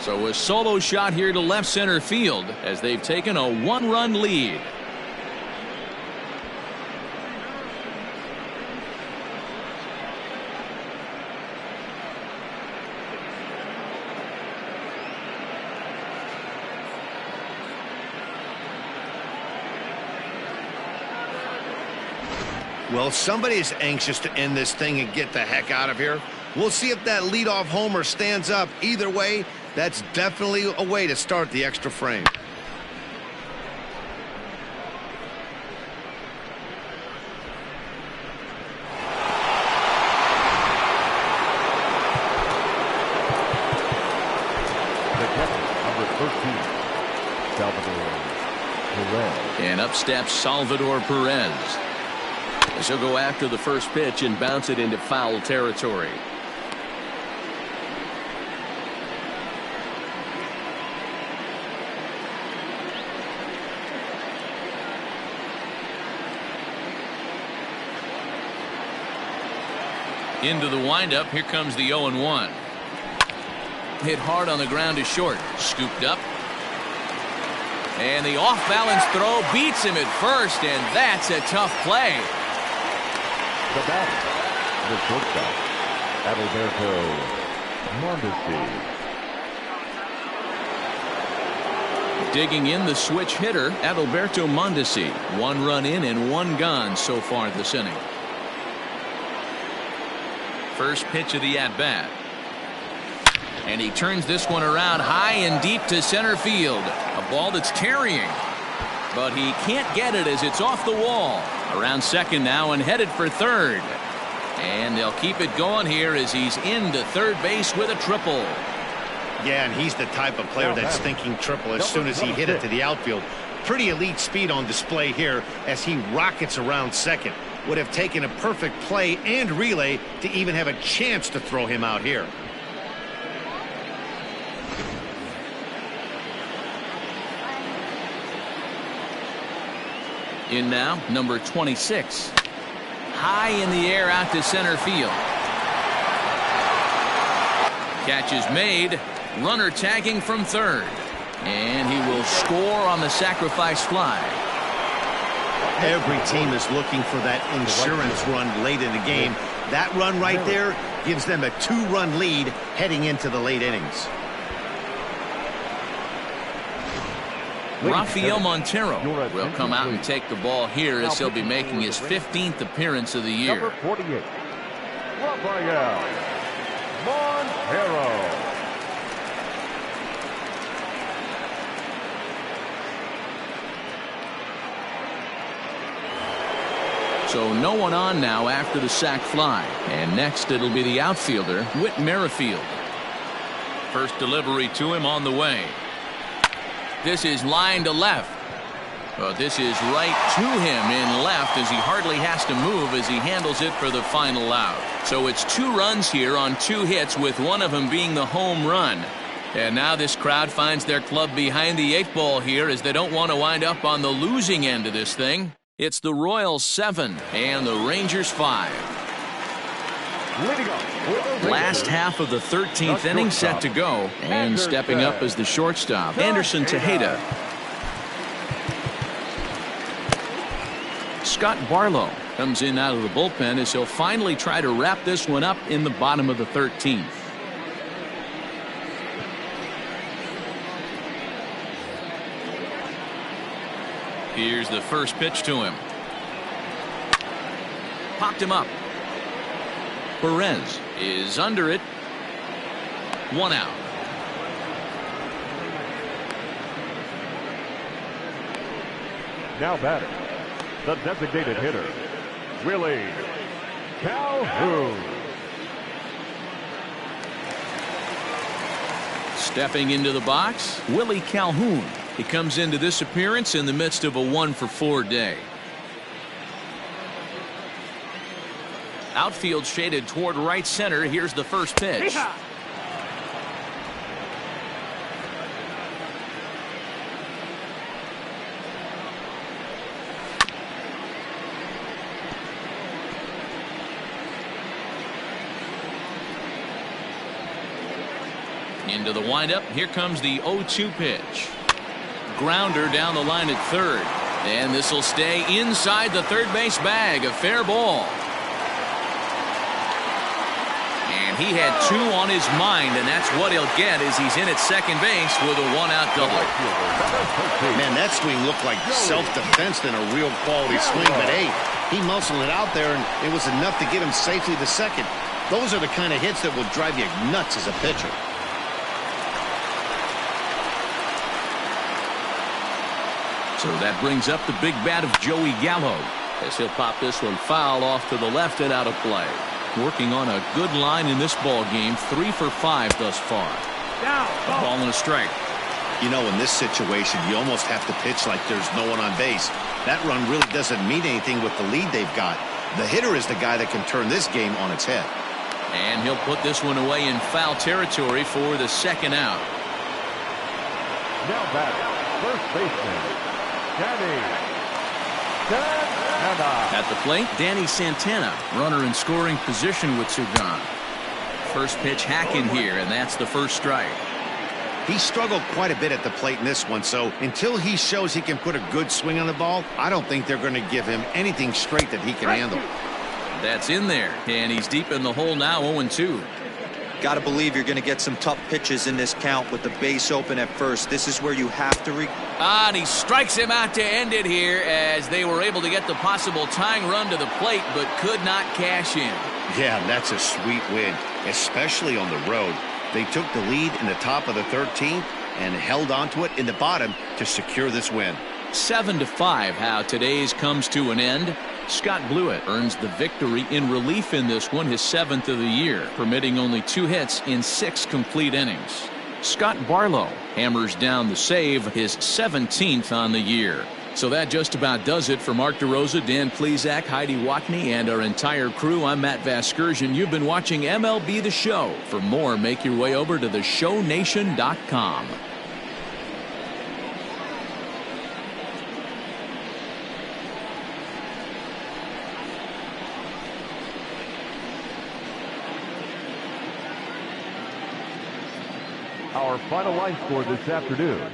So a solo shot here to left center field as they've taken a 1-run lead. Well, somebody is anxious to end this thing and get the heck out of here. We'll see if that leadoff homer stands up. Either way, that's definitely a way to start the extra frame. The catcher, number 13, Salvador Perez. And up steps Salvador Perez. He'll go after the first pitch and bounce it into foul territory. Into the windup. Here comes the 0-1. Hit hard on the ground to short. Scooped up. And the off-balance throw beats him at first, and that's a tough play. The batter, the shortstop, Adalberto Mondesi. Digging in the switch hitter, Adalberto Mondesi. 1 run in and 1 gone so far this inning. First pitch of the at-bat. And he turns this one around high and deep to center field. A ball that's carrying. But he can't get it as it's off the wall. Around second now and headed for third. And they'll keep it going here as he's into third base with a triple. Yeah, and he's the type of player that's thinking triple as soon as he hit it to the outfield. Pretty elite speed on display here as he rockets around second. Would have taken a perfect play and relay to even have a chance to throw him out here. In now, number 26. High in the air out to center field. Catch is made. Runner tagging from third. And he will score on the sacrifice fly. Every team is looking for that insurance run late in the game. That run right there gives them a 2-run lead heading into the late innings. Rafael Montero will come out and take the ball here as he'll be making his 15th appearance of the year. Number 48, Rafael Montero. So no one on now after the sac fly. And next it'll be the outfielder, Whit Merrifield. First delivery to him on the way. This is line to left. But this is right to him in left as he hardly has to move as he handles it for the final out. So it's 2 runs here on 2 hits, with one of them being the home run. And now this crowd finds their club behind the 8 ball here as they don't want to wind up on the losing end of this thing. It's the Royals 7 and the Rangers 5. Last half of the 13th inning set to go. And stepping up as the shortstop, Anderson Tejeda. Scott Barlow comes in out of the bullpen as he'll finally try to wrap this one up in the bottom of the 13th. Here's the first pitch to him. Popped him up. Perez is under it. 1 out. Now batting, the designated hitter, Willie Calhoun. Stepping into the box, Willie Calhoun. He comes into this appearance in the midst of a 1-for-4 day. Outfield shaded toward right center. Here's the first pitch. Into the windup. Here comes the 0-2 pitch. Grounder down the line at third. And this will stay inside the third base bag. A fair ball. And he had 2 on his mind, and that's what he'll get as he's in at second base with a 1-out double. Man, that swing looked like self-defense than a real quality swing, but hey, he muscled it out there, and it was enough to get him safely to second. Those are the kind of hits that will drive you nuts as a pitcher. So that brings up the big bat of Joey Gallo as he'll pop this one foul off to the left and out of play. Working on a good line in this ball game, 3 for 5 thus far. A ball and a strike. You know, in this situation, you almost have to pitch like there's no one on base. That run really doesn't mean anything with the lead they've got. The hitter is the guy that can turn this game on its head. And he'll put this one away in foul territory for the second out. Now batting, first baseman, Danny Santana. At the plate, Danny Santana, runner in scoring position with Sugan. First pitch hacking here, and that's the first strike. He struggled quite a bit at the plate in this one, so until he shows he can put a good swing on the ball, I don't think they're going to give him anything straight that he can handle. That's in there, and he's deep in the hole now, 0-2. Got to believe you're going to get some tough pitches in this count with the base open at first. This is where you have to and he strikes him out to end it here as they were able to get the possible tying run to the plate but could not cash in. Yeah, that's a sweet win, especially on the road. They took the lead in the top of the 13th and held onto it in the bottom to secure this win. 7-5 how today's comes to an end. Scott Blewett earns the victory in relief in this one, his 7th of the year, permitting only 2 hits in 6 complete innings. Scott Barlow hammers down the save, his 17th on the year. So that just about does it for Mark DeRosa, Dan Plesac, Heidi Watney, and our entire crew. I'm Matt Vasgersian. You've been watching MLB The Show. For more, make your way over to theshownation.com. Our final line score this afternoon.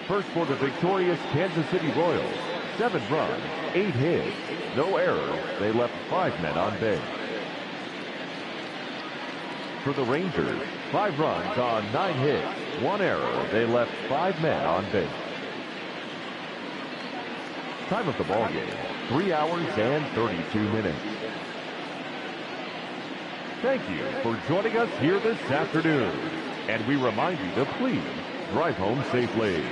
First for the victorious Kansas City Royals, 7 runs, 8 hits, no errors. They left 5 men on base. For the Rangers, 5 runs on 9 hits, 1 error. They left 5 men on base. Time of the ball game, 3 hours and 32 minutes. Thank you for joining us here this afternoon. And we remind you to please drive home safely.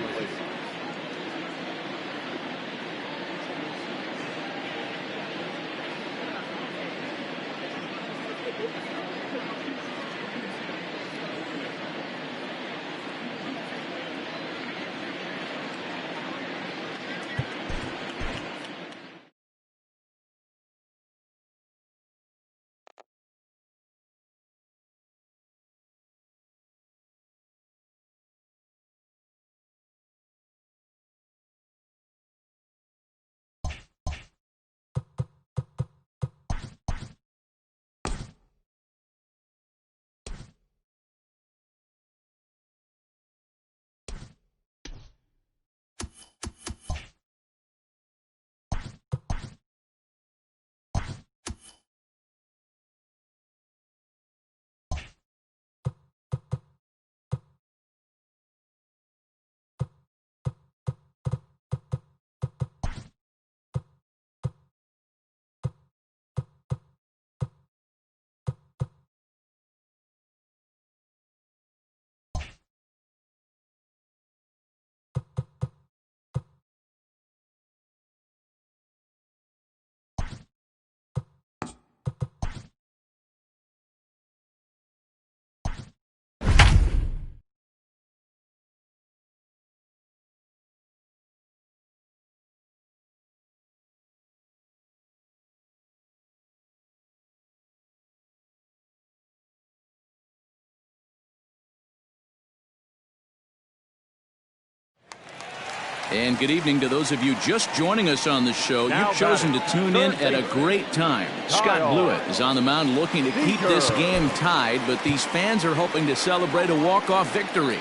And good evening to those of you just joining us on the show. You've chosen to tune in at a great time. Scott Blewett is on the mound looking to keep this game tied, but these fans are hoping to celebrate a walk-off victory.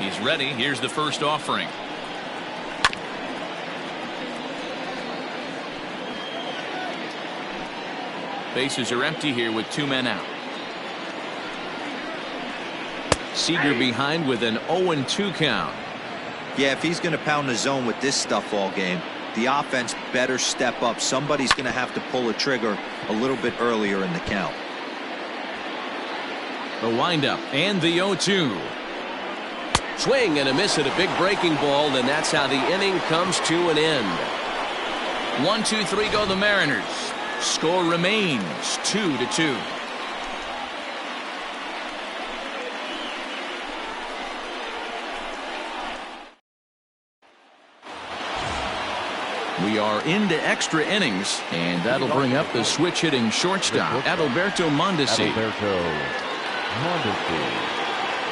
He's ready. Here's the first offering. Bases are empty here with 2 men out. Seager behind with an 0-2 count. Yeah, if he's going to pound the zone with this stuff all game, the offense better step up. Somebody's going to have to pull a trigger a little bit earlier in the count. The windup and the 0-2. Swing and a miss at a big breaking ball, and that's how the inning comes to an end. 1-2-3 go the Mariners. Score remains 2-2. We are into extra innings, and that'll bring up the switch-hitting shortstop, Adalberto Mondesi.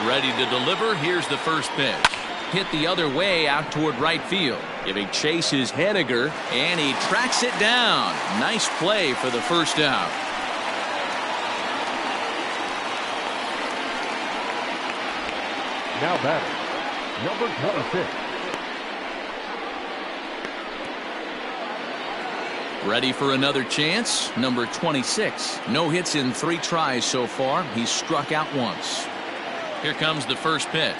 Ready to deliver. Here's the first pitch. Hit the other way out toward right field. Giving chase is Henniger, and he tracks it down. Nice play for the first out. Now batting, number 26. Ready for another chance. Number 26. No hits in 3 tries so far. He's struck out once. Here comes the first pitch.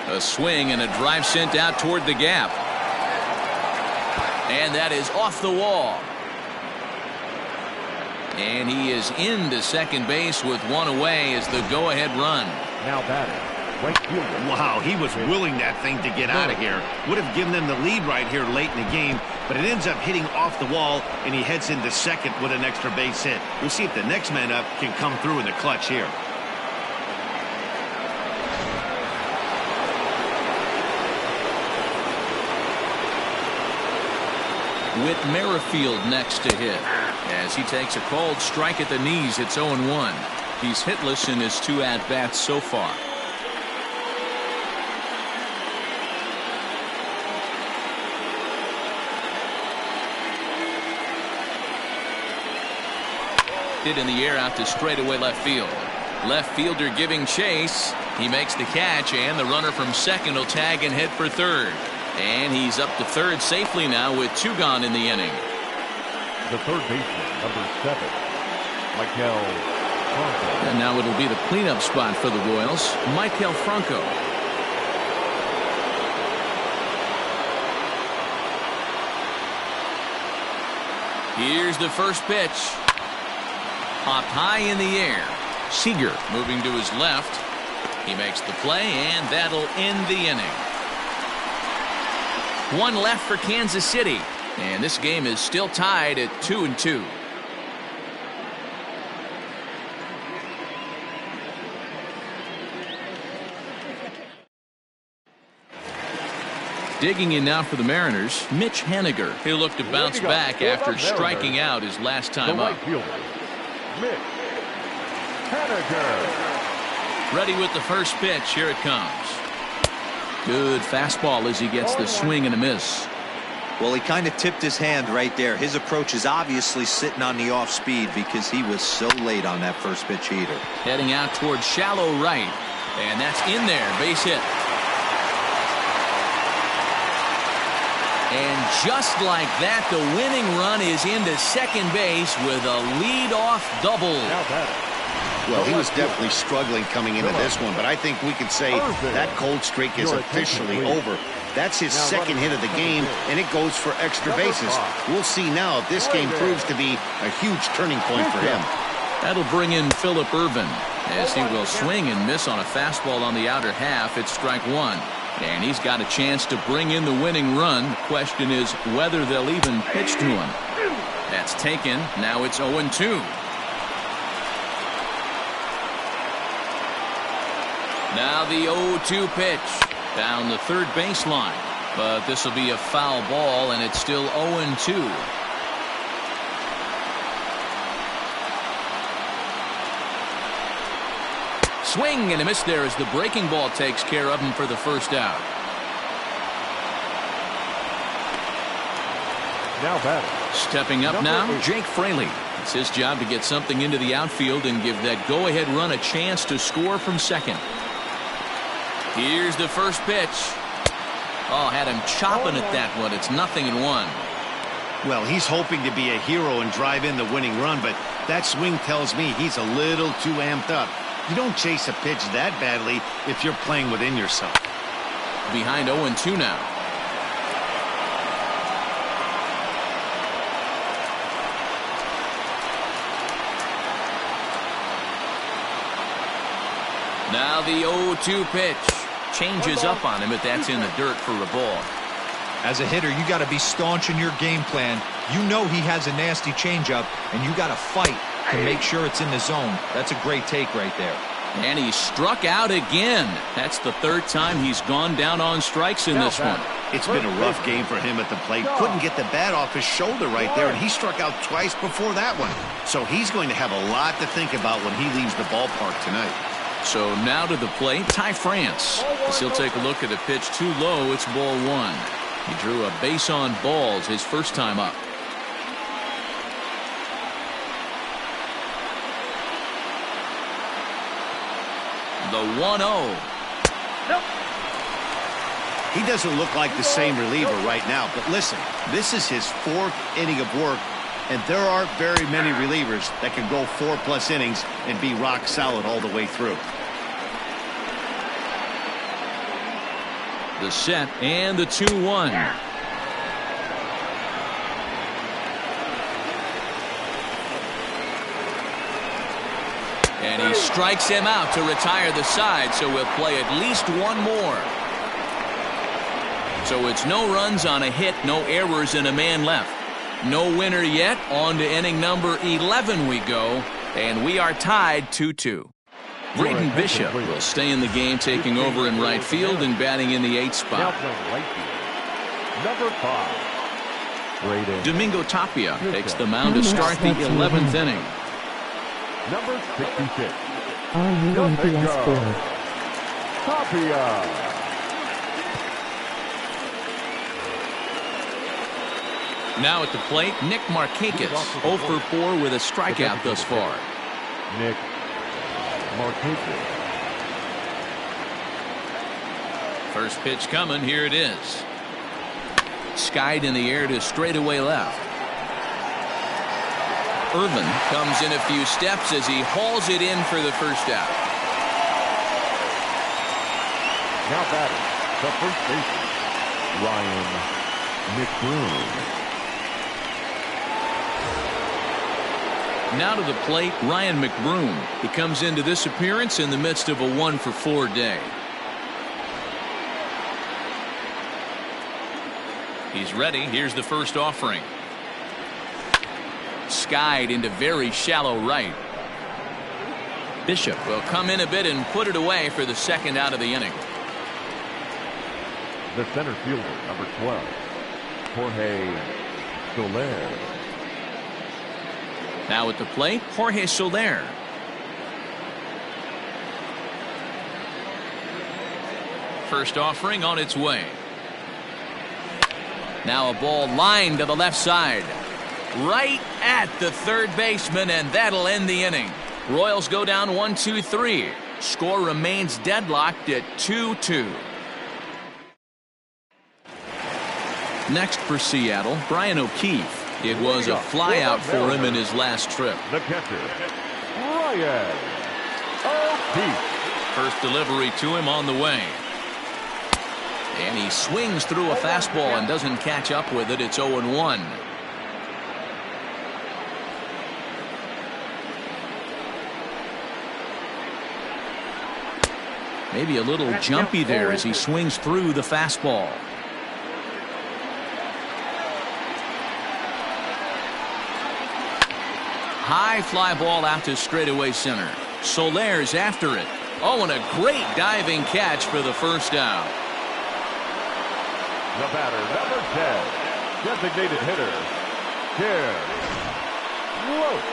A swing and a drive sent out toward the gap. And that is off the wall. And he is into second base with 1 away as the go-ahead run. Now batting. Wow, he was willing that thing to get out of here. Would have given them the lead right here late in the game, but it ends up hitting off the wall, and he heads into second with an extra base hit. We'll see if the next man up can come through in the clutch here. Whit Merrifield next to hit as he takes a called strike at the knees. It's 0-1. He's hitless in his 2 at-bats so far. Hit in the air out to straightaway left field. Left fielder giving chase. He makes the catch, and the runner from second will tag and hit for third. And he's up to third safely now with 2 gone in the inning. The third baseman, number 7, Michael Franco. And now it'll be the cleanup spot for the Royals, Michael Franco. Here's the first pitch. Popped high in the air. Seager moving to his left. He makes the play, and that'll end the inning. 1 left for Kansas City, and this game is still tied at 2-2. Digging in now for the Mariners, Mitch Henniger. He'll look to bounce back after striking out his last time up. Mitch Henniger. Ready with the first pitch. Here it comes. Good fastball as he gets the swing and a miss. Well, he kind of tipped his hand right there. His approach is obviously sitting on the off speed because he was so late on that first pitch heater. Heading out towards shallow right, and that's in there. Base hit. And just like that, the winning run is into second base with a lead-off double. Well, he was definitely struggling coming into this one, but I think we could say that cold streak is officially over. That's his second hit of the game, and it goes for extra bases. We'll see now if this game proves to be a huge turning point for him. That'll bring in Phillip Ervin as he will swing and miss on a fastball on the outer half. It's strike 1. And he's got a chance to bring in the winning run. The question is whether they'll even pitch to him. That's taken. Now it's 0-2. Now the 0-2 pitch down the third baseline. But this will be a foul ball, and it's still 0-2. swing and a miss there as the breaking ball takes care of him for the first out. Now batting. Stepping up now, Jake Fraley. It's his job to get something into the outfield and give that go-ahead run a chance to score from second. Here's the first pitch. Oh, had him chopping at that one. It's 0-1. Well, he's hoping to be a hero and drive in the winning run, but that swing tells me he's a little too amped up. You don't chase a pitch that badly if you're playing within yourself. Behind 0-2 now. Now the 0-2 pitch. Changes up on him, but that's in the dirt for a ball. As a hitter, you got to be staunch in your game plan. You know he has a nasty changeup, and you got to fight to make sure it's in the zone. That's a great take right there. And he struck out again. That's the third time he's gone down on strikes in this one. It's been a rough game for him at the plate. Couldn't get the bat off his shoulder right there, and he struck out twice before that one. So he's going to have a lot to think about when he leaves the ballpark tonight. So now to the plate, Ty France. As he'll take a look at a pitch too low, it's ball one. He drew a base on balls his first time up. The 1-0. He doesn't look like the same reliever right now, but listen, this is his fourth inning of work, and there aren't very many relievers that can go 4+ innings and be rock solid all the way through. The set and the 2-1. And he strikes him out to retire the side, so we'll play at least one more. So it's no runs on a hit, no errors, and a man left. No winner yet. On to inning number 11 we go, and we are tied 2-2. Braden Bishop will stay in the game, taking over in right field and batting in the 8th spot. Number 5. Braden. Domingo Tapia takes the mound to start the 11th inning. Number 66. Tapia. Tapia. Now at the plate, Nick Markakis, 0 for 4 with a strikeout thus far. Nick Markakis. First pitch coming, here it is. Skied in the air to straightaway left. Irvin comes in a few steps as he hauls it in for the first out. Now batting, the first baseman, Ryan McBroom. Now to the plate, Ryan McBroom. He comes into this appearance in the midst of a 1 for 4 day. He's ready. Here's the first offering. Skied into very shallow right. Bishop will come in a bit and put it away for the second out of the inning. The center fielder, number 12, Jorge Soler. Now at the plate, Jorge Soler. First offering on its way. Now a ball lined to the left side. Right at the third baseman, and that'll end the inning. Royals go down 1-2-3. Score remains deadlocked at 2-2. Next for Seattle, Brian O'Keefe. It was a flyout for him in his last trip. The catcher, Ryan O'Keefe. First delivery to him on the way. And he swings through a fastball and doesn't catch up with it. It's 0-1. Maybe a little jumpy there as he swings through the fastball. High fly ball out to straightaway center. Soler's after it. Oh, and a great diving catch for the first out. The batter, number 10, designated hitter, Garrett Roach.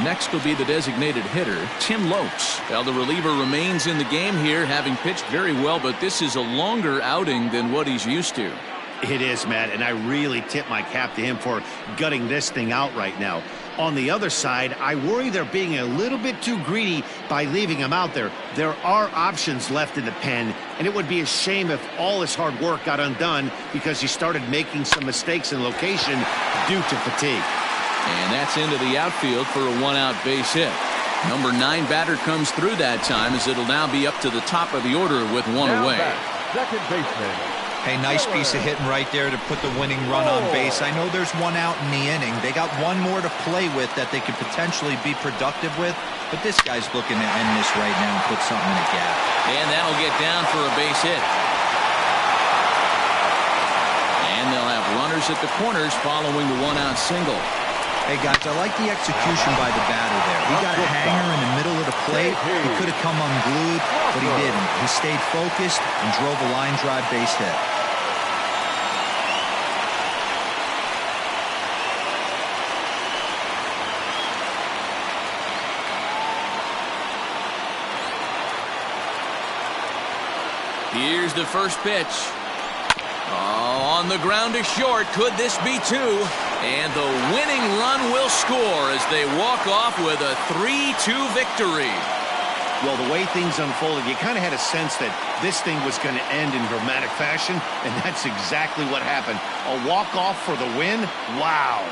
Next will be the designated hitter, Tim Lopes. Well, the reliever remains in the game here, having pitched very well, but this is a longer outing than what he's used to. It is, Matt, and I really tip my cap to him for gutting this thing out right now. On the other side, I worry they're being a little bit too greedy by leaving him out there. There are options left in the pen, and it would be a shame if all his hard work got undone because he started making some mistakes in location due to fatigue. And that's into the outfield for a one-out base hit. Number 9 batter comes through that time, as it'll now be up to the top of the order with one away. Second baseman. Hey, nice piece of hitting right there to put the winning run on base. I know there's one out in the inning. They got one more to play with that they could potentially be productive with, but this guy's looking to end this right now and put something in the gap. And that'll get down for a base hit. And they'll have runners at the corners following the one-out single. Hey, guys, I like the execution by the batter there. He got a hanger in the middle of the plate. He could have come unglued, but he didn't. He stayed focused and drove a line drive base hit. Here's the first pitch. Oh, on the ground to short. Could this be 2? And the winning run will score as they walk off with a 3-2 victory. Well, the way things unfolded, you kind of had a sense that this thing was going to end in dramatic fashion, and that's exactly what happened. A walk-off for the win? Wow.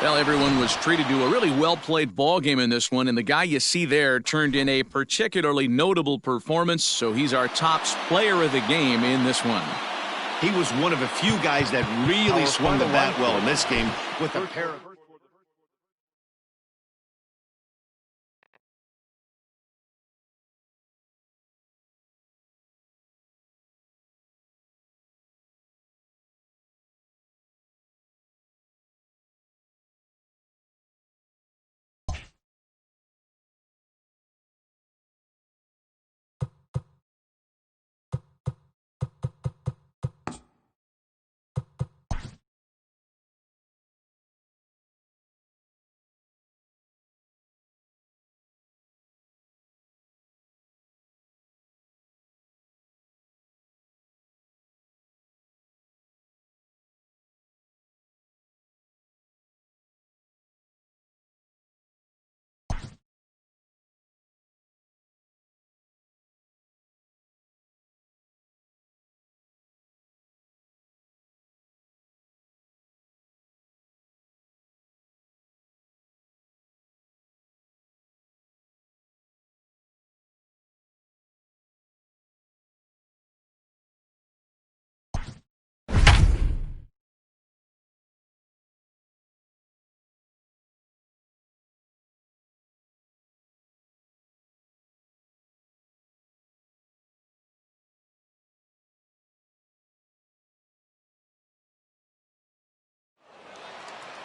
Well, everyone was treated to a really well-played ball game in this one, and the guy you see there turned in a particularly notable performance, so he's our top player of the game in this one. He was one of a few guys that really swung the bat well in this game with a pair of...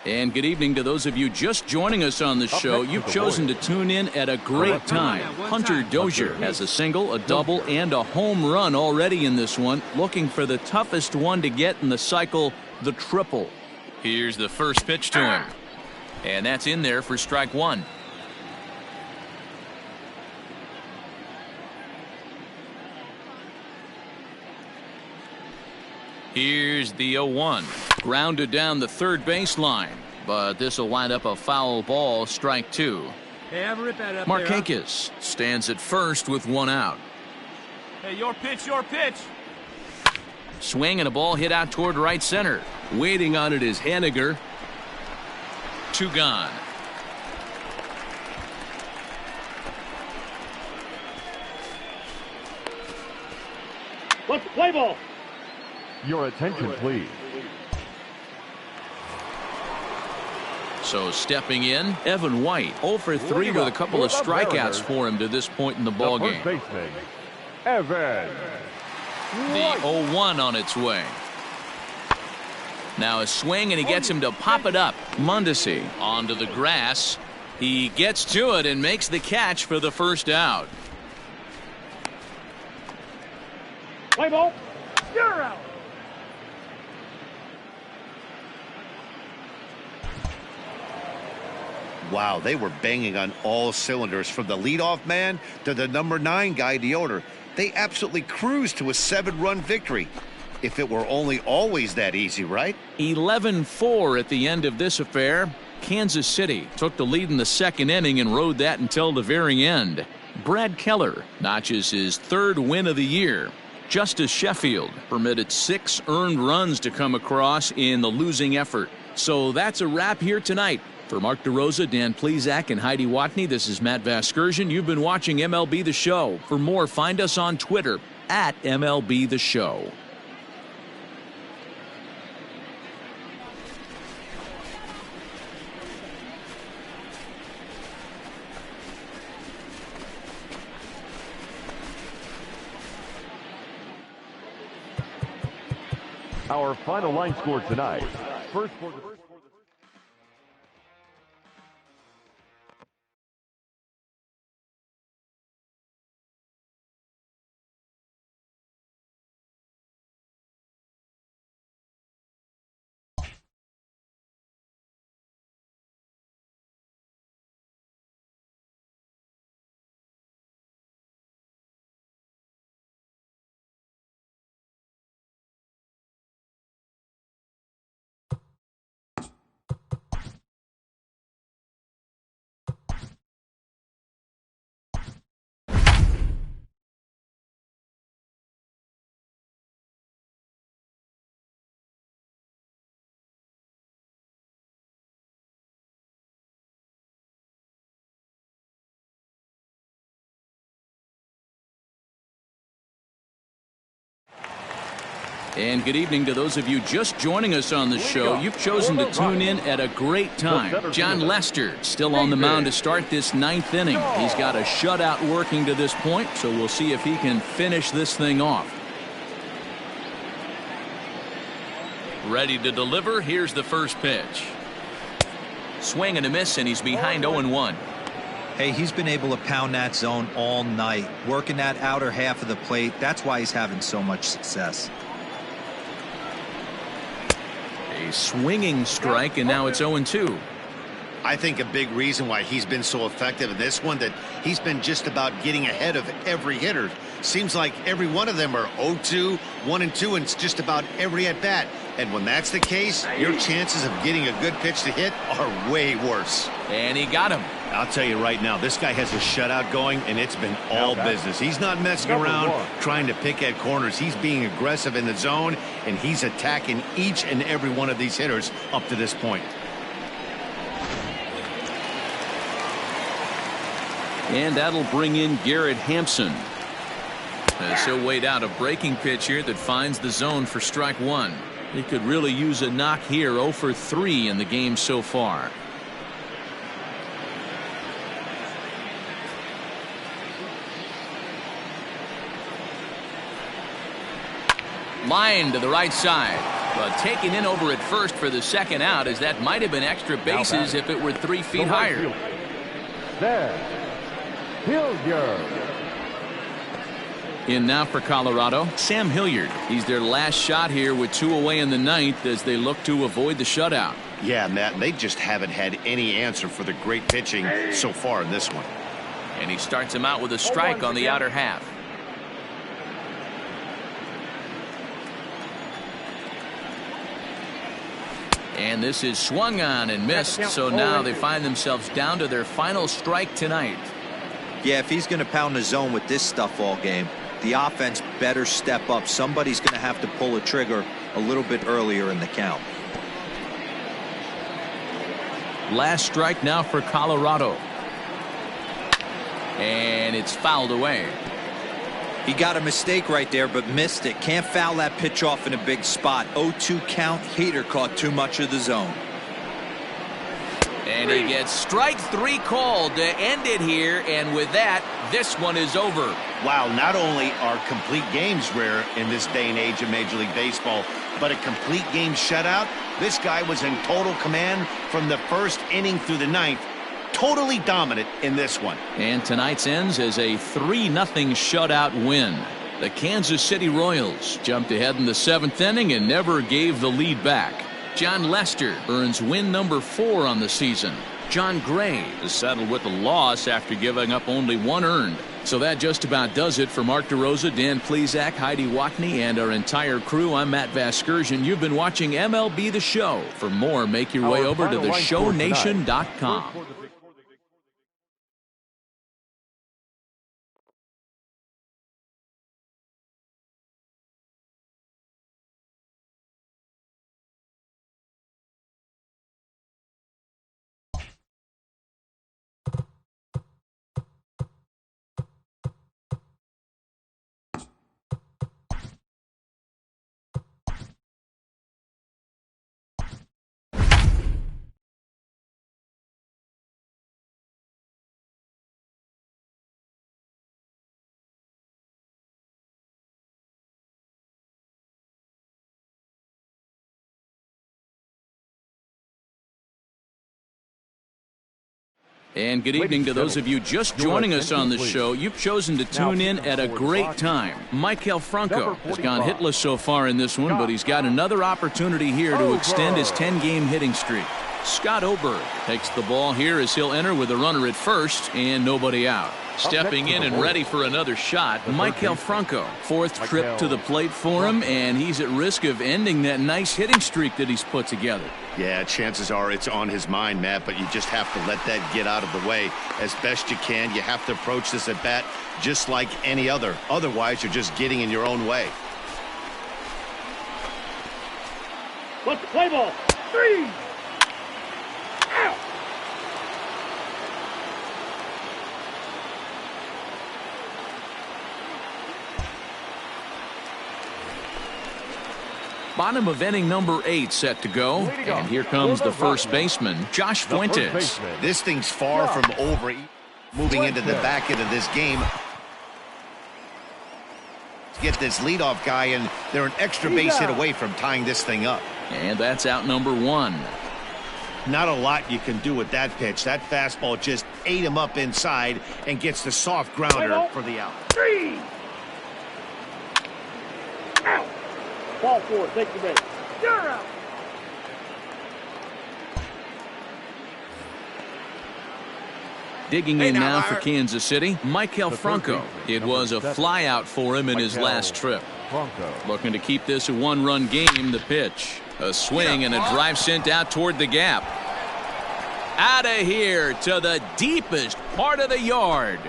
And good evening to those of you just joining us on the show. You've chosen to tune in at a great time. Hunter Dozier has a single, a double, and a home run already in this one, looking for the toughest one to get in the cycle, the triple. Here's the first pitch to him. And that's in there for strike 1. Here's the 0-1. Grounded down the third baseline, but this will wind up a foul ball, strike 2. Hey, have a rip at it up Marcotte there, stands at first with one out. Hey, your pitch, your pitch. Swing and a ball hit out toward right center. Waiting on it is Haniger. 2 gone. Let's play ball. Your attention, please. So stepping in, Evan White, 0 for 3 with a couple of strikeouts for him to this point in the ballgame. First baseman, Evan. The 0-1 on its way. Now a swing, and he gets him to pop it up. Mondesi onto the grass. He gets to it and makes the catch for the first out. Play ball. You're out. Wow, they were banging on all cylinders from the leadoff man to the number 9 guy, the order. They absolutely cruised to a 7-run victory. If it were only always that easy, right? 11-4 at the end of this affair. Kansas City took the lead in the second inning and rode that until the very end. Brad Keller notches his 3rd win of the year. Justice Sheffield permitted 6 earned runs to come across in the losing effort. So that's a wrap here tonight. For Mark DeRosa, Dan Plesac, and Heidi Watney, this is Matt Vasgersian. You've been watching MLB The Show. For more, find us on Twitter at MLB The Show. Our final line score tonight. First for the And good evening to those of you just joining us on the show. You've chosen to tune in at a great time. John Lester still on the mound to start this 9th inning. He's got a shutout working to this point, so we'll see if he can finish this thing off. Ready to deliver. Here's the first pitch. Swing and a miss, and he's behind 0-1. Hey, he's been able to pound that zone all night, working that outer half of the plate. That's why he's having so much success. A swinging strike, and now it's 0-2. I think a big reason why he's been so effective in this one, that he's been just about getting ahead of every hitter. Seems like every one of them are 0-2, 1-2, and it's just about every at-bat. And when that's the case, your chances of getting a good pitch to hit are way worse. And he got him. I'll tell you right now, this guy has a shutout going, and it's been all business. He's not messing around trying to pick at corners. He's being aggressive in the zone, and he's attacking each and every one of these hitters up to this point. And that'll bring in Garrett Hampson. As he'll wait out a breaking pitch here that finds the zone for strike 1. He could really use a knock here. 0 for 3 in the game so far. Line to the right side, but taken in over at first for the second out, as that might have been extra bases if it were 3 feet higher. Hilliard. In now for Colorado, Sam Hilliard. He's their last shot here with 2 away in the 9th as they look to avoid the shutout. Yeah, Matt, they just haven't had any answer for the great pitching so far in this one. And he starts him out with a strike on the outer half. And this is swung on and missed, so now they find themselves down to their final strike tonight. Yeah, if he's going to pound the zone with this stuff all game, the offense better step up. Somebody's going to have to pull a trigger a little bit earlier in the count. Last strike now for Colorado. And it's fouled away. He got a mistake right there, but missed it. Can't foul that pitch off in a big spot. 0-2 count. Hader caught too much of the zone. And he gets strike 3 called to end it here, and with that, this one is over. Wow, not only are complete games rare in this day and age of Major League Baseball, but a complete game shutout. This guy was in total command from the first inning through the 9th. Totally dominant in this one. And tonight's ends as a 3-0 shutout win. The Kansas City Royals jumped ahead in the 7th inning and never gave the lead back. John Lester earns win number 4 on the season. John Gray is settled with a loss after giving up only 1 earned. So that just about does it for Mark DeRosa, Dan Plesac, Heidi Watney, and our entire crew. I'm Matt Vasgersian. You've been watching MLB The Show. For more, make your way over to theshownation.com. And good evening to those of you just joining us on the show. You've chosen to tune in at a great time. Maikel Franco has gone hitless so far in this one, but he's got another opportunity here to extend his 10-game hitting streak. Scott Oberg takes the ball here as he'll enter with a runner at first and nobody out. Stepping in and ready for another shot, Maikel Franco. 4th trip to the plate for him, and he's at risk of ending that nice hitting streak that he's put together. Yeah, chances are it's on his mind, Matt, but you just have to let that get out of the way as best you can. You have to approach this at bat just like any other. Otherwise, you're just getting in your own way. Let's play ball. 3. Out. Bottom of inning number 8 set to go. And here comes the first baseman, Josh Fuentes. This thing's far from over. Moving into the back end of this game. Get this leadoff guy, and they're an extra base hit away from tying this thing up. And that's out number 1. Not a lot you can do with that pitch. That fastball just ate him up inside and gets the soft grounder for the out. 3. Out. Ball 4, take the base. You're out. Digging in now for Kansas City, Maikel Franco. It was a flyout for him in his last trip. Looking to keep this a 1-run game. The pitch, a swing and a drive sent out toward the gap. Out of here to the deepest part of the yard.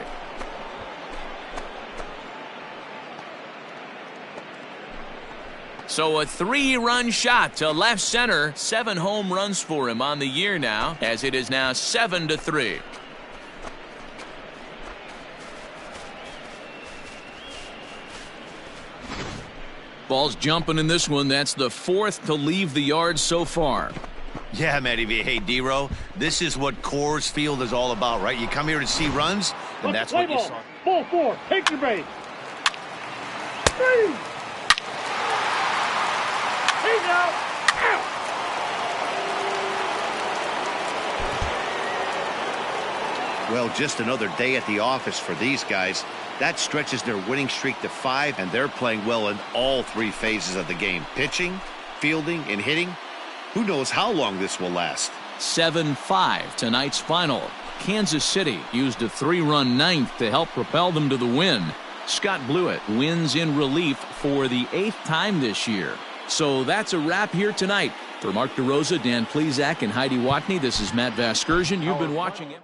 So a 3-run shot to left center. 7 home runs for him on the year now, as it is now 7-3. Ball's jumping in this one. That's the 4th to leave the yard so far. Yeah, Matty V. Hey, D-Row, this is what Coors Field is all about, right? You come here to see runs, and that's what you saw. Ball 4, take your base. 3. He's out. Out. Well, just another day at the office for these guys. That stretches their winning streak to 5, and they're playing well in all 3 phases of the game. Pitching, fielding, and hitting. Who knows how long this will last. 7-5 tonight's final. Kansas City used a 3-run 9th to help propel them to the win. Scott Blewett wins in relief for the 8th time this year. So that's a wrap here tonight. For Mark DeRosa, Dan Plesac, and Heidi Watney, this is Matt Vasgersian. You've been watching it.